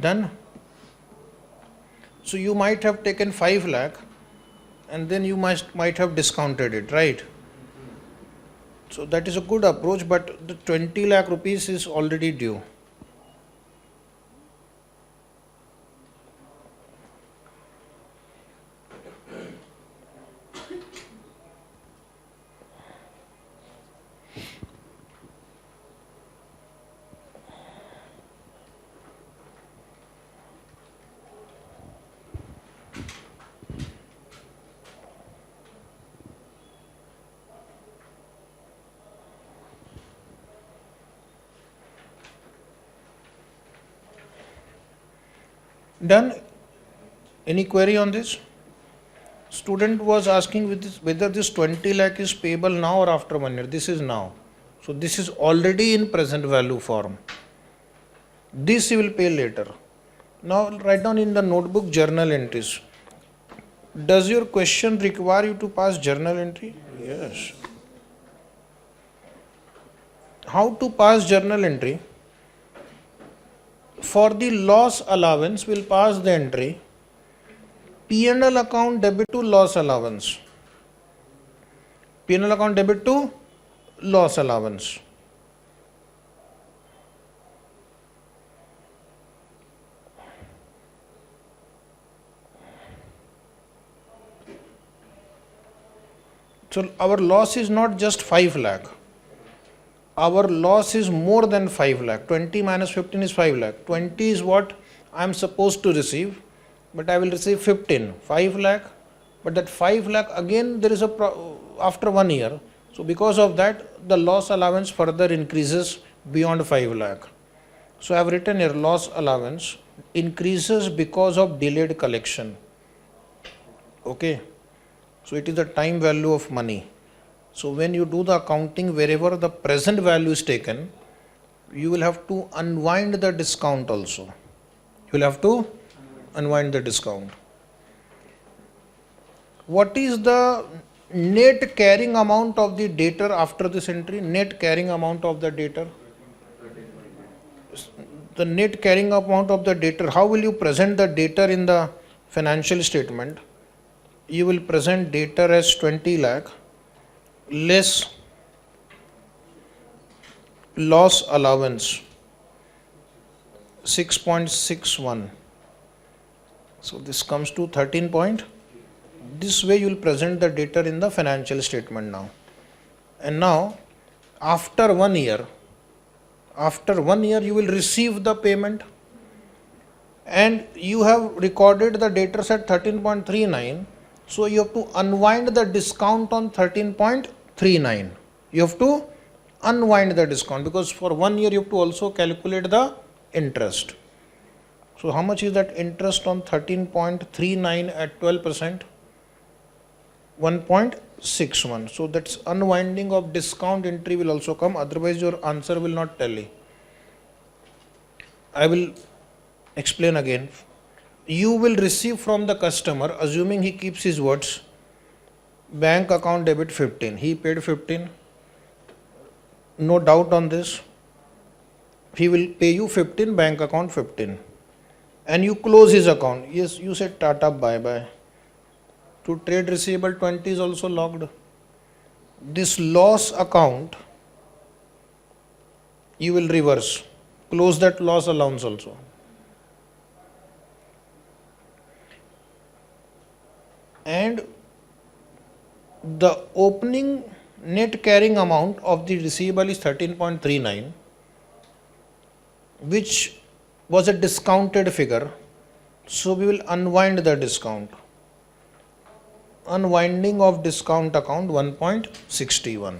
Done? So you might have taken 5 lakh and then you might have discounted it, right? So that is a good approach, but the 20 lakh rupees is already due. Done? Any query on this? Student was asking whether this 20 lakh is payable now or after 1 year. This is now. So this is already in present value form. This you will pay later. Now write down in the notebook journal entries. Does your question require you to pass journal entry? Yes. How to pass journal entry? For the loss allowance, we'll pass the entry P&L account debit to loss allowance. P&L account debit to loss allowance. So our loss is not just 5 lakh. Our loss is more than 5 lakh. 20 minus 15 is 5 lakh. 20 is what I am supposed to receive, but I will receive 15. 5 lakh, but that 5 lakh again there is after 1 year. So because of that, the loss allowance further increases beyond 5 lakh. So I have written here loss allowance increases because of delayed collection. Okay. So it is the time value of money. So when you do the accounting, wherever the present value is taken, you will have to unwind the discount also. You will have to unwind the discount. What is the net carrying amount of the debtor after this entry? Net carrying amount of the debtor? The net carrying amount of the debtor, how will you present the debtor in the financial statement? You will present debtor as 20 lakh less loss allowance 6.61. So this comes to 13 point. This way you will present the debtor in the financial statement now. And now after 1 year, you will receive the payment, and you have recorded the debtors at 13.39. So you have to unwind the discount on 13.39. You have to unwind the discount because for 1 year you have to also calculate the interest. So how much is that interest on 13.39 at 12%? 1.61. So that's unwinding of discount entry will also come, otherwise your answer will not tally. I will explain again. You will receive from the customer, assuming he keeps his words, bank account debit 15. He paid 15. No doubt on this. He will pay you 15, bank account 15. And you close his account. Yes, you said Tata bye bye. To trade receivable 20 is also logged. This loss account you will reverse. Close that loss allowance also. and the opening net carrying amount of the receivable is 13.39, which was a discounted figure. So we will unwind the discount. Unwinding of discount account 1.61.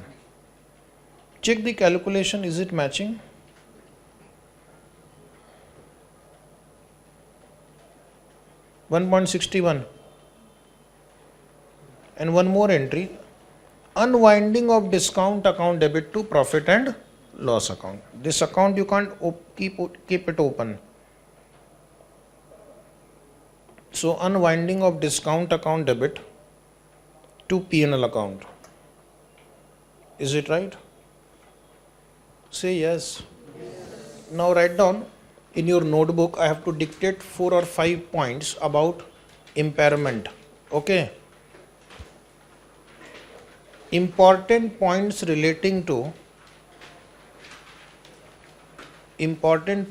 Check the calculation, is it matching? $1.61. And one more entry, unwinding of discount account debit to profit and loss account. This account you can't keep it open. So unwinding of discount account debit to P&L account. Is it right? Say yes. Now write down in your notebook. I have to dictate 4 or 5 points about impairment. Okay. Important points relating to impairment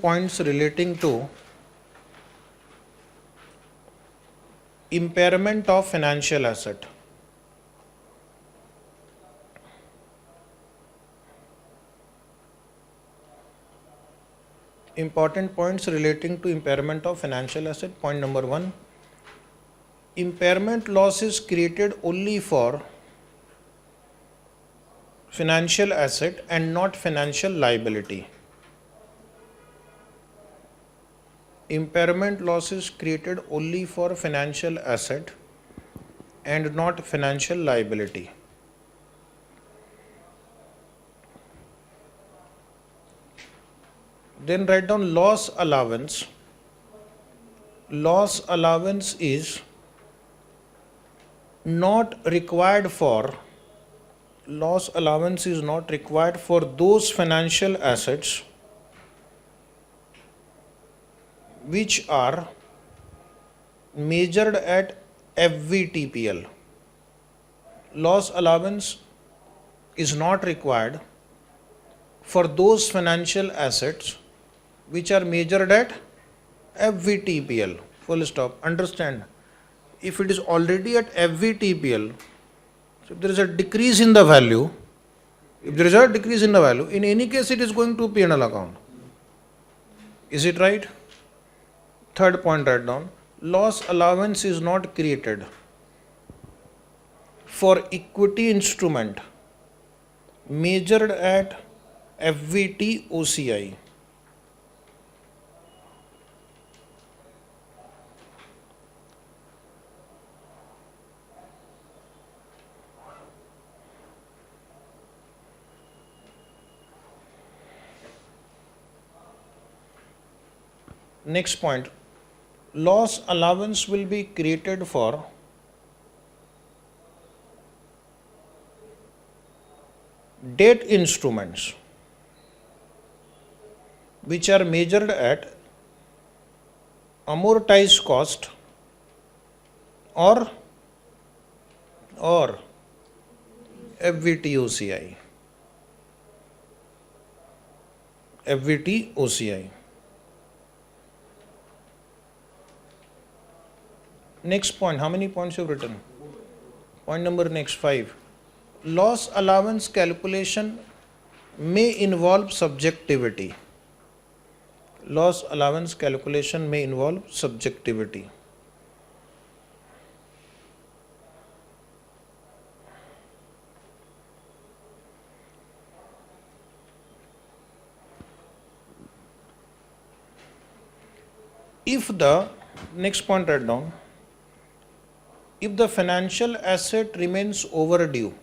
of financial asset. Important points relating to impairment of financial asset. Point number 1. Impairment loss is created only for financial asset and not financial liability. Impairment loss is created only for financial asset and not financial liability. Then write down loss allowance. Loss allowance is not required for those financial assets which are measured at FVTPL. Loss allowance is not required for those financial assets which are measured at FVTPL. Full stop. Understand? If it is already at FVTPL, so if there is a decrease in the value, in any case it is going to P&L account. Is it right? Third point, write down. Loss allowance is not created for equity instrument measured at FVT OCI. Next point, loss allowance will be created for debt instruments which are measured at amortized cost or FVT OCI. FVT OCI. Next point, how many points you have written? Point number next 5. Loss allowance calculation may involve subjectivity. Loss allowance calculation may involve subjectivity. If the, next point write down, if the financial asset remains overdue,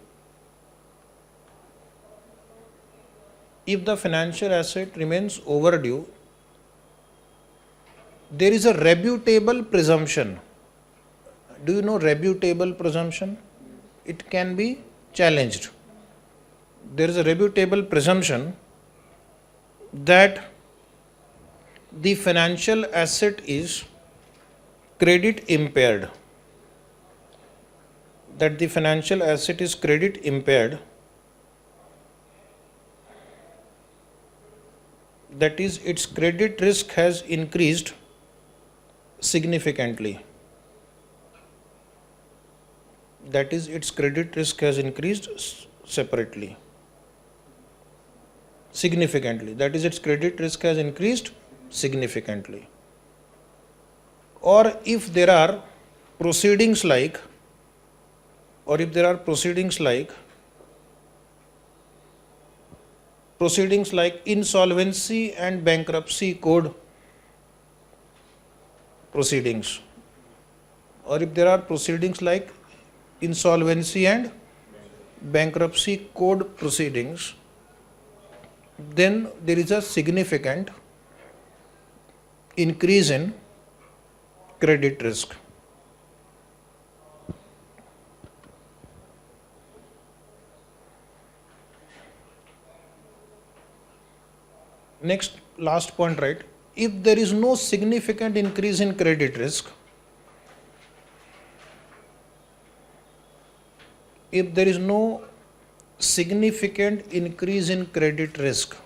there is a rebutable presumption. Do you know rebutable presumption? It can be challenged. There is a rebutable presumption that the financial asset is credit impaired. That is, its credit risk has increased significantly. that is its credit risk has increased separately, significantly, that is its credit risk has increased significantly. Or if there are proceedings like insolvency and bankruptcy code proceedings, or if there are proceedings like insolvency and bankruptcy code proceedings, then there is a significant increase in credit risk. Next, last point, right? If there is no significant increase in credit risk, if there is no significant increase in credit risk,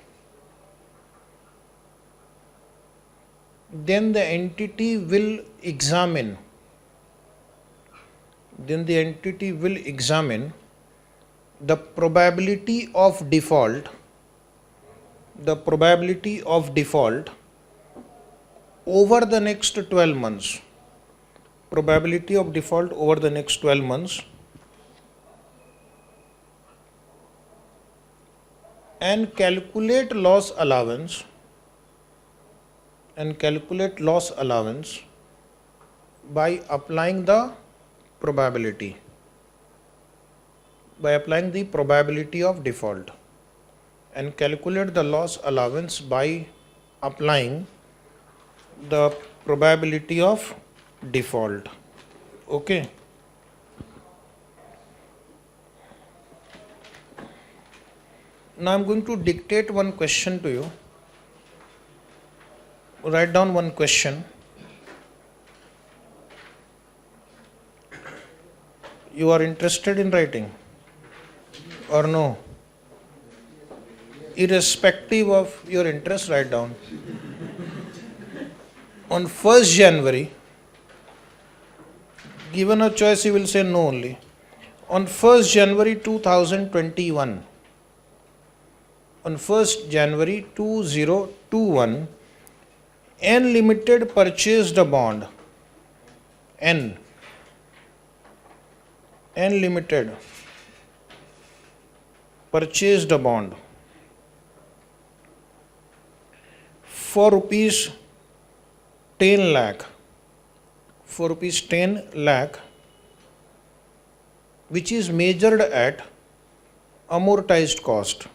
then the entity will examine the probability of default over the next 12 months, and calculate loss allowance by applying the probability of default, and calculate the loss allowance by applying the probability of default. Okay. Now I am going to dictate one question to you. Write down one question. You are interested in writing or no? Irrespective of your interest, write down. On 1st January, given a choice, you will say no only. On 1st January 2021, on 1st January 2021, N Limited purchased a bond. N Limited purchased a bond for rupees 10 lakh, which is measured at amortized cost.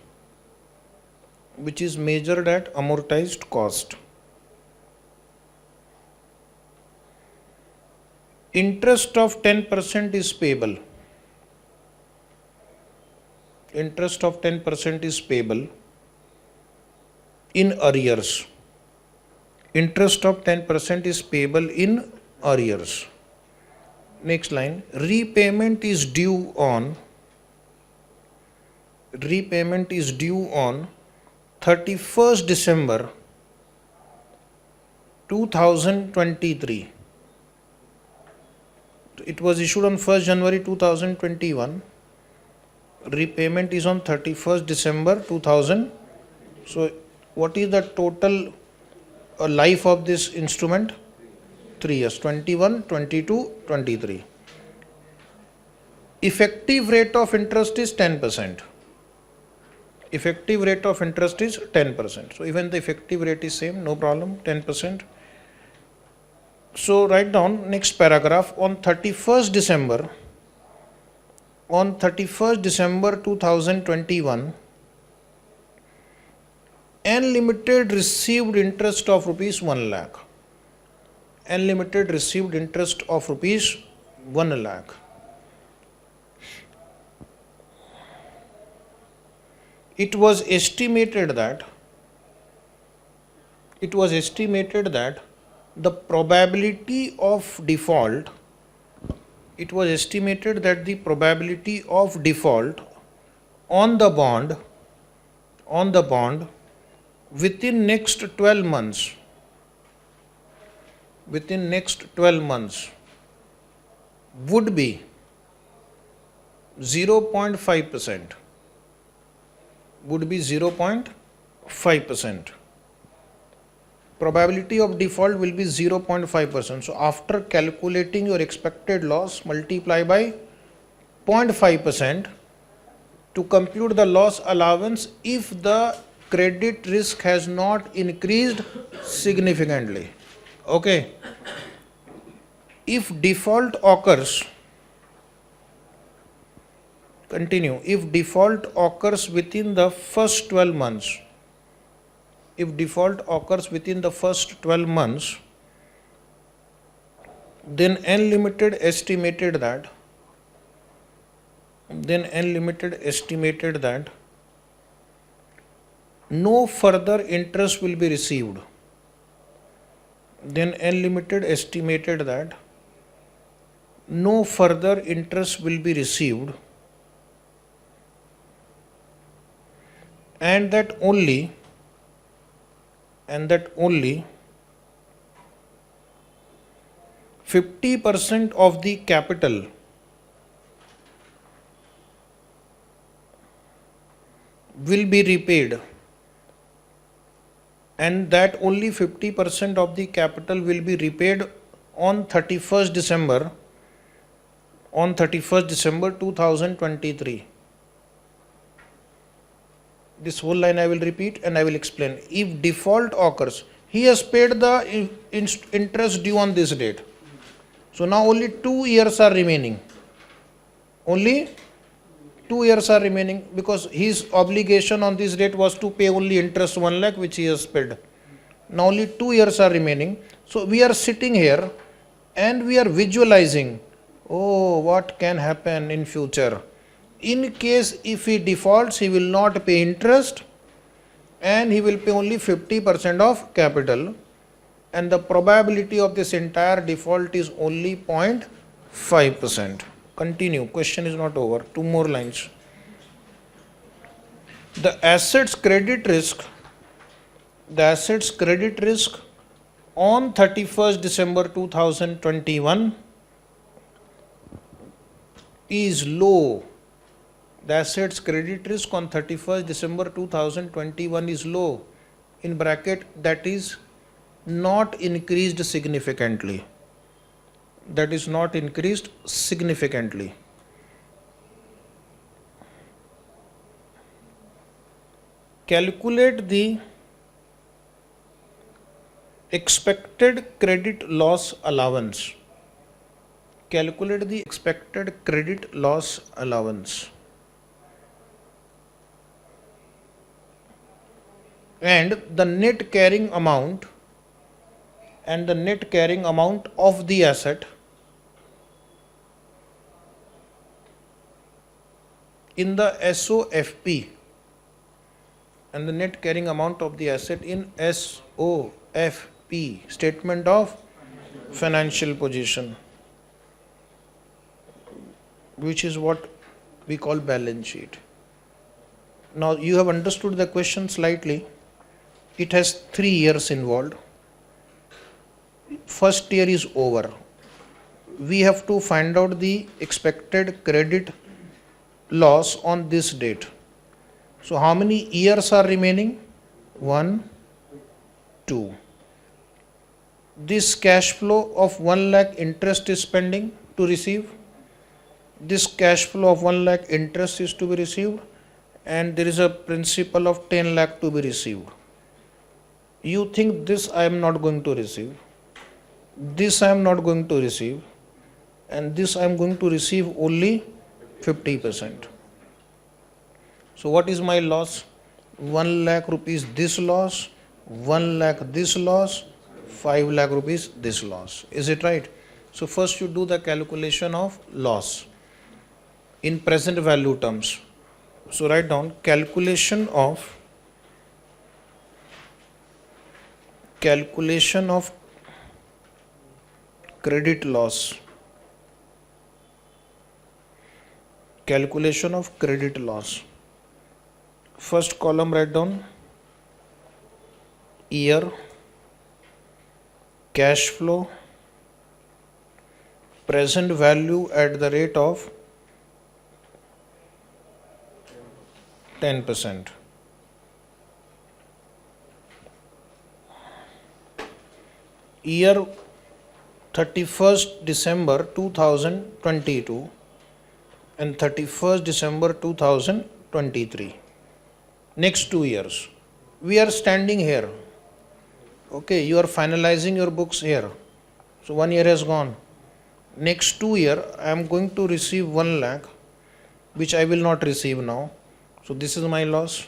Interest of 10% is payable. In arrears. Next line, repayment is due on 31st December 2023. It was issued on 1st January 2021. Repayment is on 31st December 2000. So what is the total life of this instrument? 3 years, 21, 22, 23. Effective rate of interest is 10%. So even the effective rate is same, no problem, 10%. So write down next paragraph. On 31st December 2021, N Limited received interest of rupees 1 lakh. It was estimated that the probability of default on the bond within next 12 months would be 0.5%. Would be 0.5%. Probability of default will be 0.5%. So after calculating your expected loss, multiply by 0.5% to compute the loss allowance if the credit risk has not increased significantly. Okay. If default occurs, continue. If default occurs within the first 12 months, if default occurs within the first 12 months, then N Limited estimated that no further interest will be received. Then N Limited estimated that no further interest will be received, and that only 50% of the capital will be repaid, and that only 50% of the capital will be repaid on 31st December 2023. This whole line I will repeat and I will explain. If default occurs, he has paid the interest due on this date. So now only 2 years are remaining. Only 2 years are remaining, because his obligation on this date was to pay only interest 1 lakh, which he has paid. Now only 2 years are remaining. So we are sitting here and we are visualizing, oh, what can happen in future. In case if he defaults, he will not pay interest and he will pay only 50% of capital, and the probability of this entire default is only 0.5%. Continue, question is not over, 2 more lines. The assets credit risk on 31st December 2021 is low. The assets credit risk on 31st December 2021 is low, in bracket, that is not increased significantly. That is not increased significantly. Calculate the expected credit loss allowance. Calculate the expected credit loss allowance. And the net carrying amount of the asset in the SOFP, and the net carrying amount of the asset in SOFP, statement of financial position, which is what we call balance sheet. Now you have understood the question slightly. It has 3 years involved. First year is over. We have to find out the expected credit loss on this date. So how many years are remaining? 1, 2. This cash flow of 1 lakh interest is pending to receive. This cash flow of 1 lakh interest is to be received, and there is a principal of 10 lakh to be received. You think this I am not going to receive, this I am not going to receive, and this I am going to receive only 50%. So what is my loss? 1 lakh rupees this loss, 1 lakh this loss, 5 lakh rupees this loss. Is it right? So first you do the calculation of loss in present value terms. So write down calculation of credit loss. Calculation of credit loss. First column write down year, cash flow, present value at the rate of 10%. Year 31st December 2022 and 31st December 2023. Next 2 years. We are standing here. Okay, you are finalizing your books here. So 1 year has gone. Next 2 year, I am going to receive 1 lakh, which I will not receive now. So this is my loss.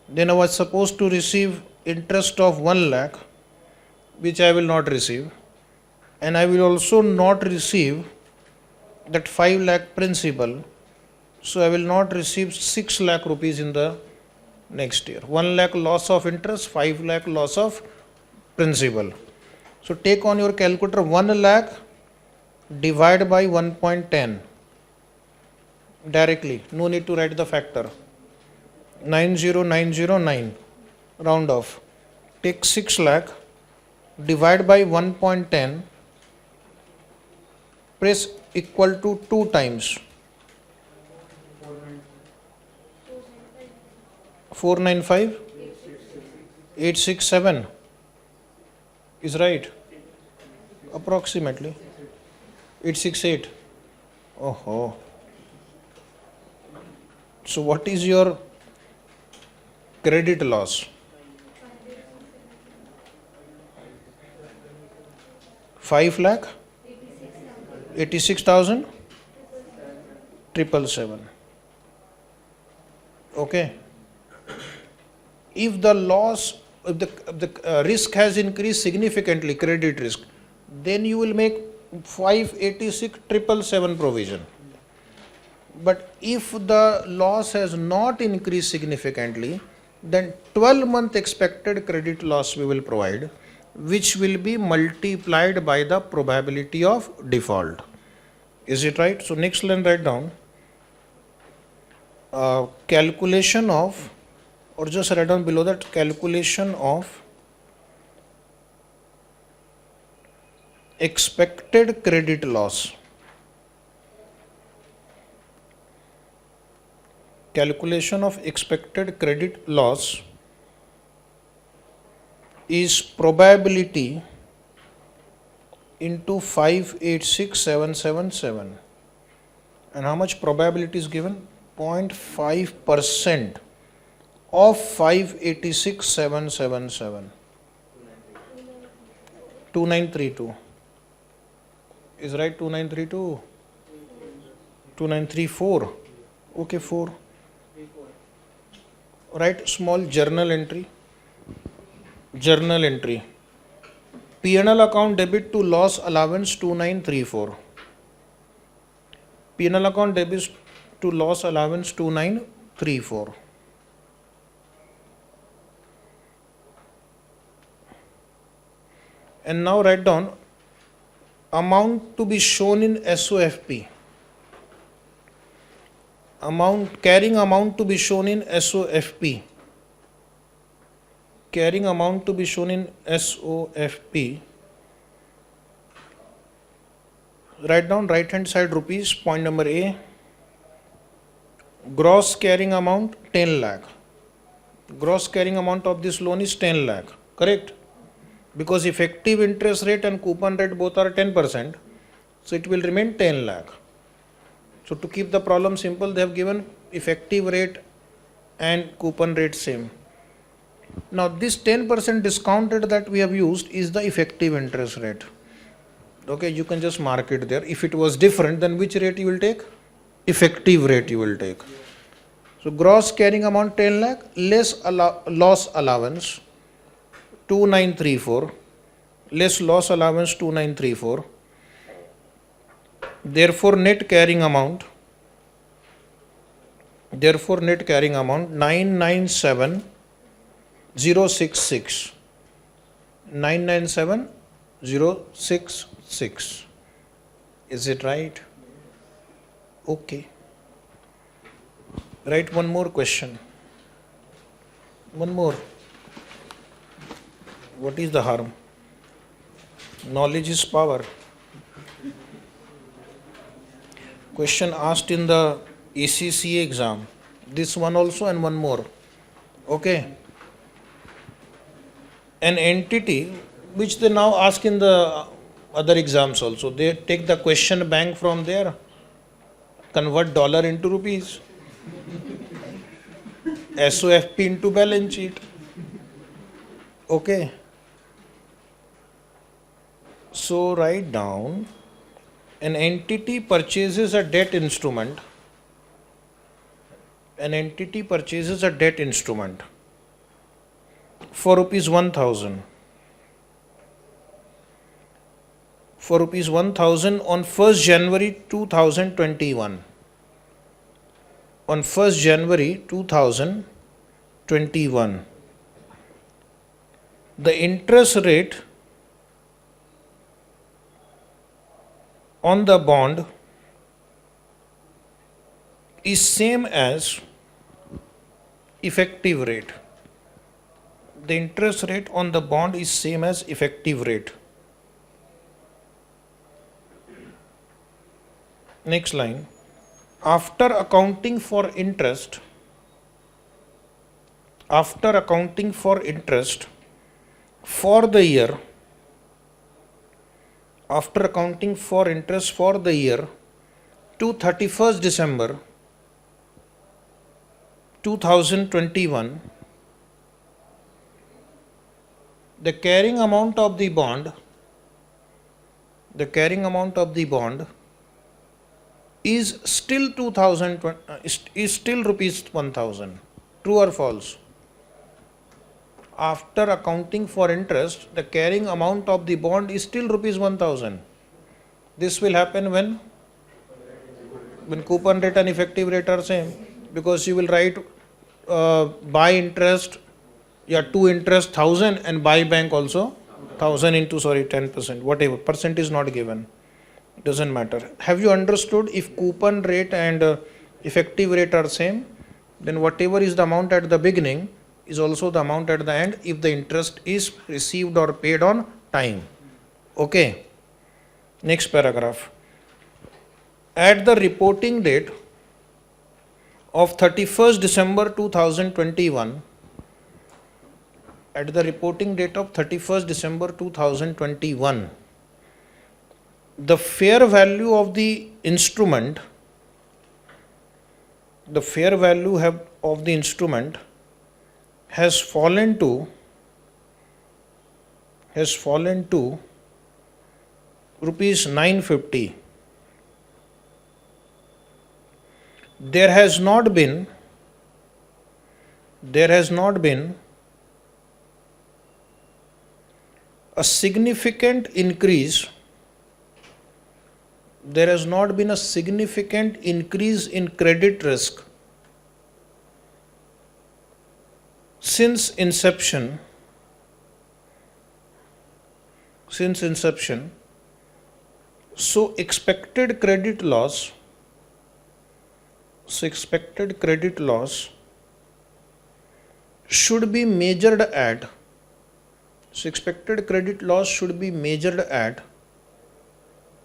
Then I was supposed to receive interest of 1 lakh, which I will not receive. And I will also not receive that 5 lakh principal. So I will not receive 6 lakh rupees in the next year. 1 lakh loss of interest, 5 lakh loss of principal. So take on your calculator 1 lakh divide by 1.10 directly. No need to write the factor. 90909 round off. Take 6 lakh divide by 1.10, press equal to 2 times. 495 867 is right. Approximately 868. Oh. So what is your credit loss? 5 lakh 86,000 777. Okay. If the loss, if the risk has increased significantly, credit risk, then you will make 586 777 provision. But if the loss has not increased significantly, then 12-month expected credit loss we will provide, which will be multiplied by the probability of default. Is it right? So next line, write down calculation of, or just write down below that, calculation of expected credit loss. Calculation of expected credit loss is probability into 586777. And how much probability is given? 0.5% of 586777. 2932. Is right, 2932? 2934. Okay, 4. Write small journal entry. Journal entry. P&L account debit to loss allowance 2934. P&L account debit to loss allowance 2934. And now write down amount to be shown in SOFP. Carrying amount to be shown in SOFP. Carrying amount to be shown in SOFP. Write down right hand side rupees, point number A. Gross carrying amount 10 lakh. Gross carrying amount of this loan is 10 lakh. Correct? Because effective interest rate and coupon rate both are 10%. So it will remain 10 lakh. So to keep the problem simple, they have given effective rate and coupon rate same. Now this 10% discounted that we have used is the effective interest rate. Okay, you can just mark it there. If it was different, then which rate you will take? Effective rate you will take. So gross carrying amount 10 lakh less loss allowance 2934, less loss allowance 2934. Therefore net carrying amount 997066. 997066. Is it right? Okay. Write one more question. One more. What is the harm? Knowledge is power. Question asked in the ACCA exam. This one also and one more. Okay. An entity which they now ask in the other exams also. They take the question bank from there, convert dollar into rupees, SOFP into balance sheet. Okay. So write down, an entity purchases a debt instrument. An entity purchases a debt instrument for rupees 1000. For rupees 1000 on 1st January 2021. On 1st January 2021. The interest rate on the bond is same as effective rate. The interest rate on the bond is same as effective rate. Next line. After accounting for interest, for the year, after accounting for interest for the year to 31st December 2021, the carrying amount of the bond is still rupees 1000. True or false? After accounting for interest, the carrying amount of the bond is still rupees 1000. This will happen when coupon rate and effective rate are same, because you will write buy interest, to interest 1000 and buy bank also 1000 into 10%, whatever percent is not given, doesn't matter. Have you understood? If coupon rate and effective rate are same, then whatever is the amount at the beginning is also the amount at the end if the interest is received or paid on time. Okay. Next paragraph. At the reporting date of 31st December 2021, at the reporting date of 31st December 2021, the fair value of the instrument, has fallen to rupees 950. There has not been a significant increase. There has not been a significant increase in credit risk since inception. So expected credit loss should be measured at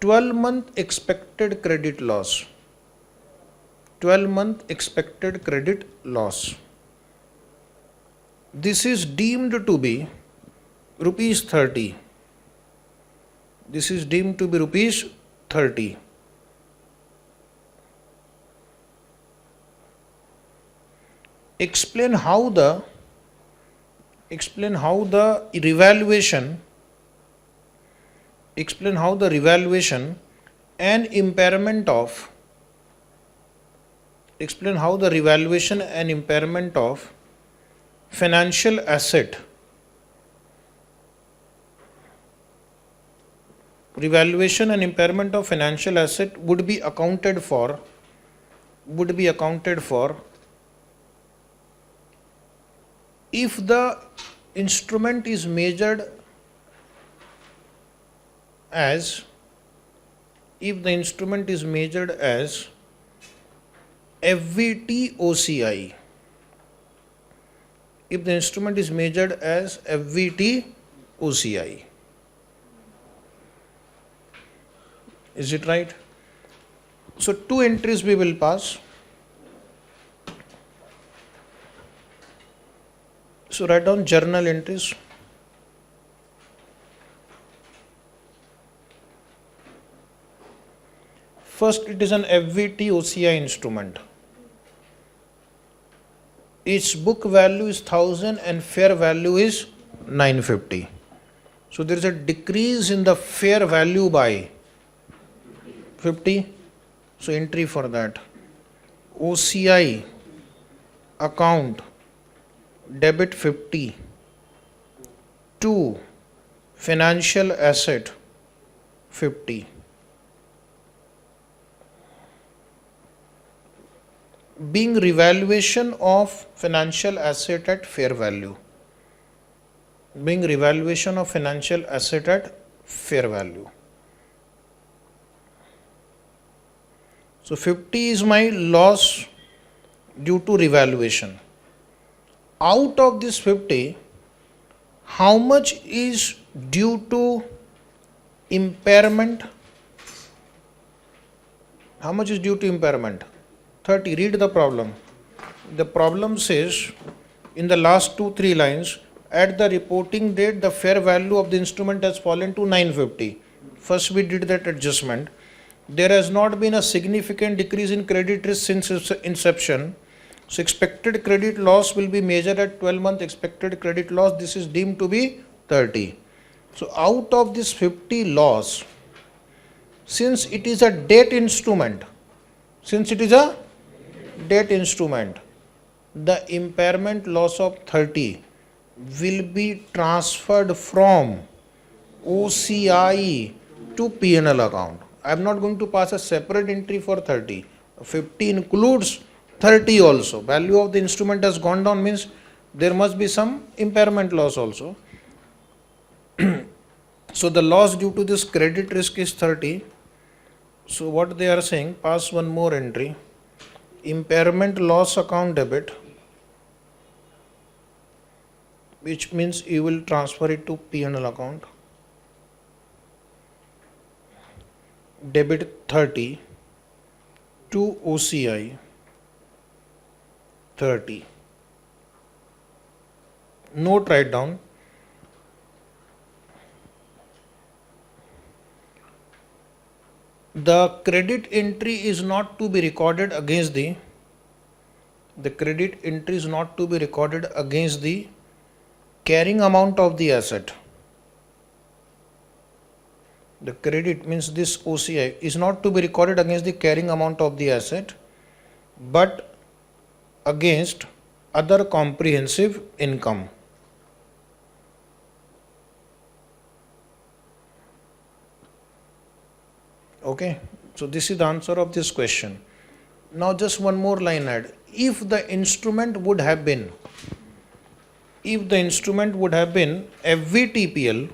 12-month expected credit loss. 12-month expected credit loss. This is deemed to be rupees 30. This is deemed to be rupees 30. Explain how the revaluation and impairment of financial asset would be accounted for if the instrument is measured as FVT OCI. If the instrument is measured as FVT OCI. Is it right? So 2 entries we will pass. So write down journal entries. First, it is an FVT OCI instrument. Its book value is 1000 and fair value is 950. So there is a decrease in the fair value by 50. So entry for that. OCI account debit 50 to financial asset 50. Being revaluation of financial asset at fair value. Being revaluation of financial asset at fair value. So 50 is my loss due to revaluation. Out of this 50, how much is due to impairment? How much is due to impairment? 30. Read the problem. The problem says in the last 2-3 lines, at the reporting date, the fair value of the instrument has fallen to 950. First, we did that adjustment. There has not been a significant decrease in credit risk since inception. So, expected credit loss will be measured at 12-month expected credit loss. This is deemed to be 30. So, out of this 50 loss, since it is a debt instrument, the impairment loss of 30 will be transferred from OCI to P&L account. I am not going to pass a separate entry for 30. 50 includes 30 also. Value of the instrument has gone down means there must be some impairment loss also. So the loss due to this credit risk is 30. So what they are saying, pass one more entry. Impairment loss account debit, which means you will transfer it to P&L account. Debit 30 to OCI 30. Note, write down. The credit entry is not to be recorded against the carrying amount of the asset. The credit means this OCI is not to be recorded against the carrying amount of the asset, but against other comprehensive income. Okay, so this is the answer of this question. Now just one more line add. If the instrument would have been FVTPL,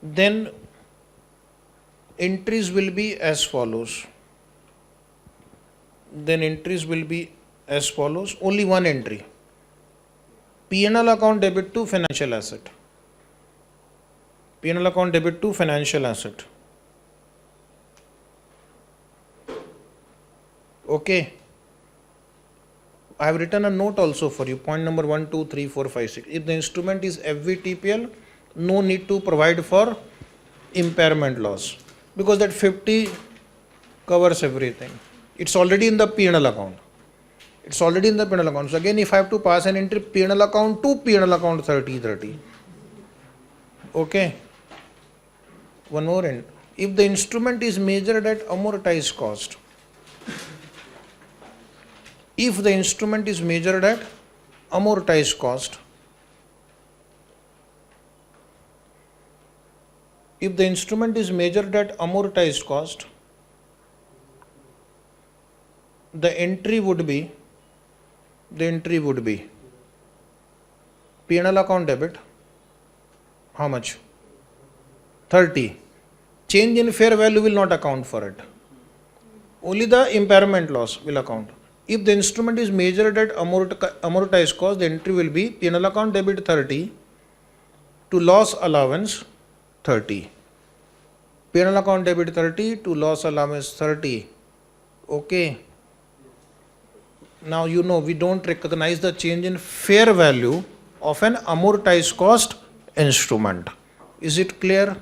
then entries will be as follows. Only one entry. P&L account debit to financial asset. Okay. I have written a note also for you. Point number 1, 2, 3, 4, 5, 6. If the instrument is FVTPL, no need to provide for impairment loss, because that 50 covers everything. It's already in the P&L account. So again, if I have to pass an entry P&L account to P&L account 30. Okay. One more end. If the instrument is measured at amortized cost, the entry would be P&L account debit. How much? 30. Change in fair value will not account for it. Only the impairment loss will account. If the instrument is measured at amortized cost, the entry will be P&L account debit 30 to loss allowance 30. P&L account debit 30 to loss allowance 30. Okay. Now you know we don't recognize the change in fair value of an amortized cost instrument. Is it clear?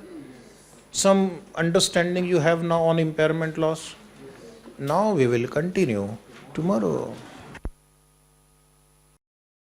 Some understanding you have now on impairment loss? Now we will continue tomorrow.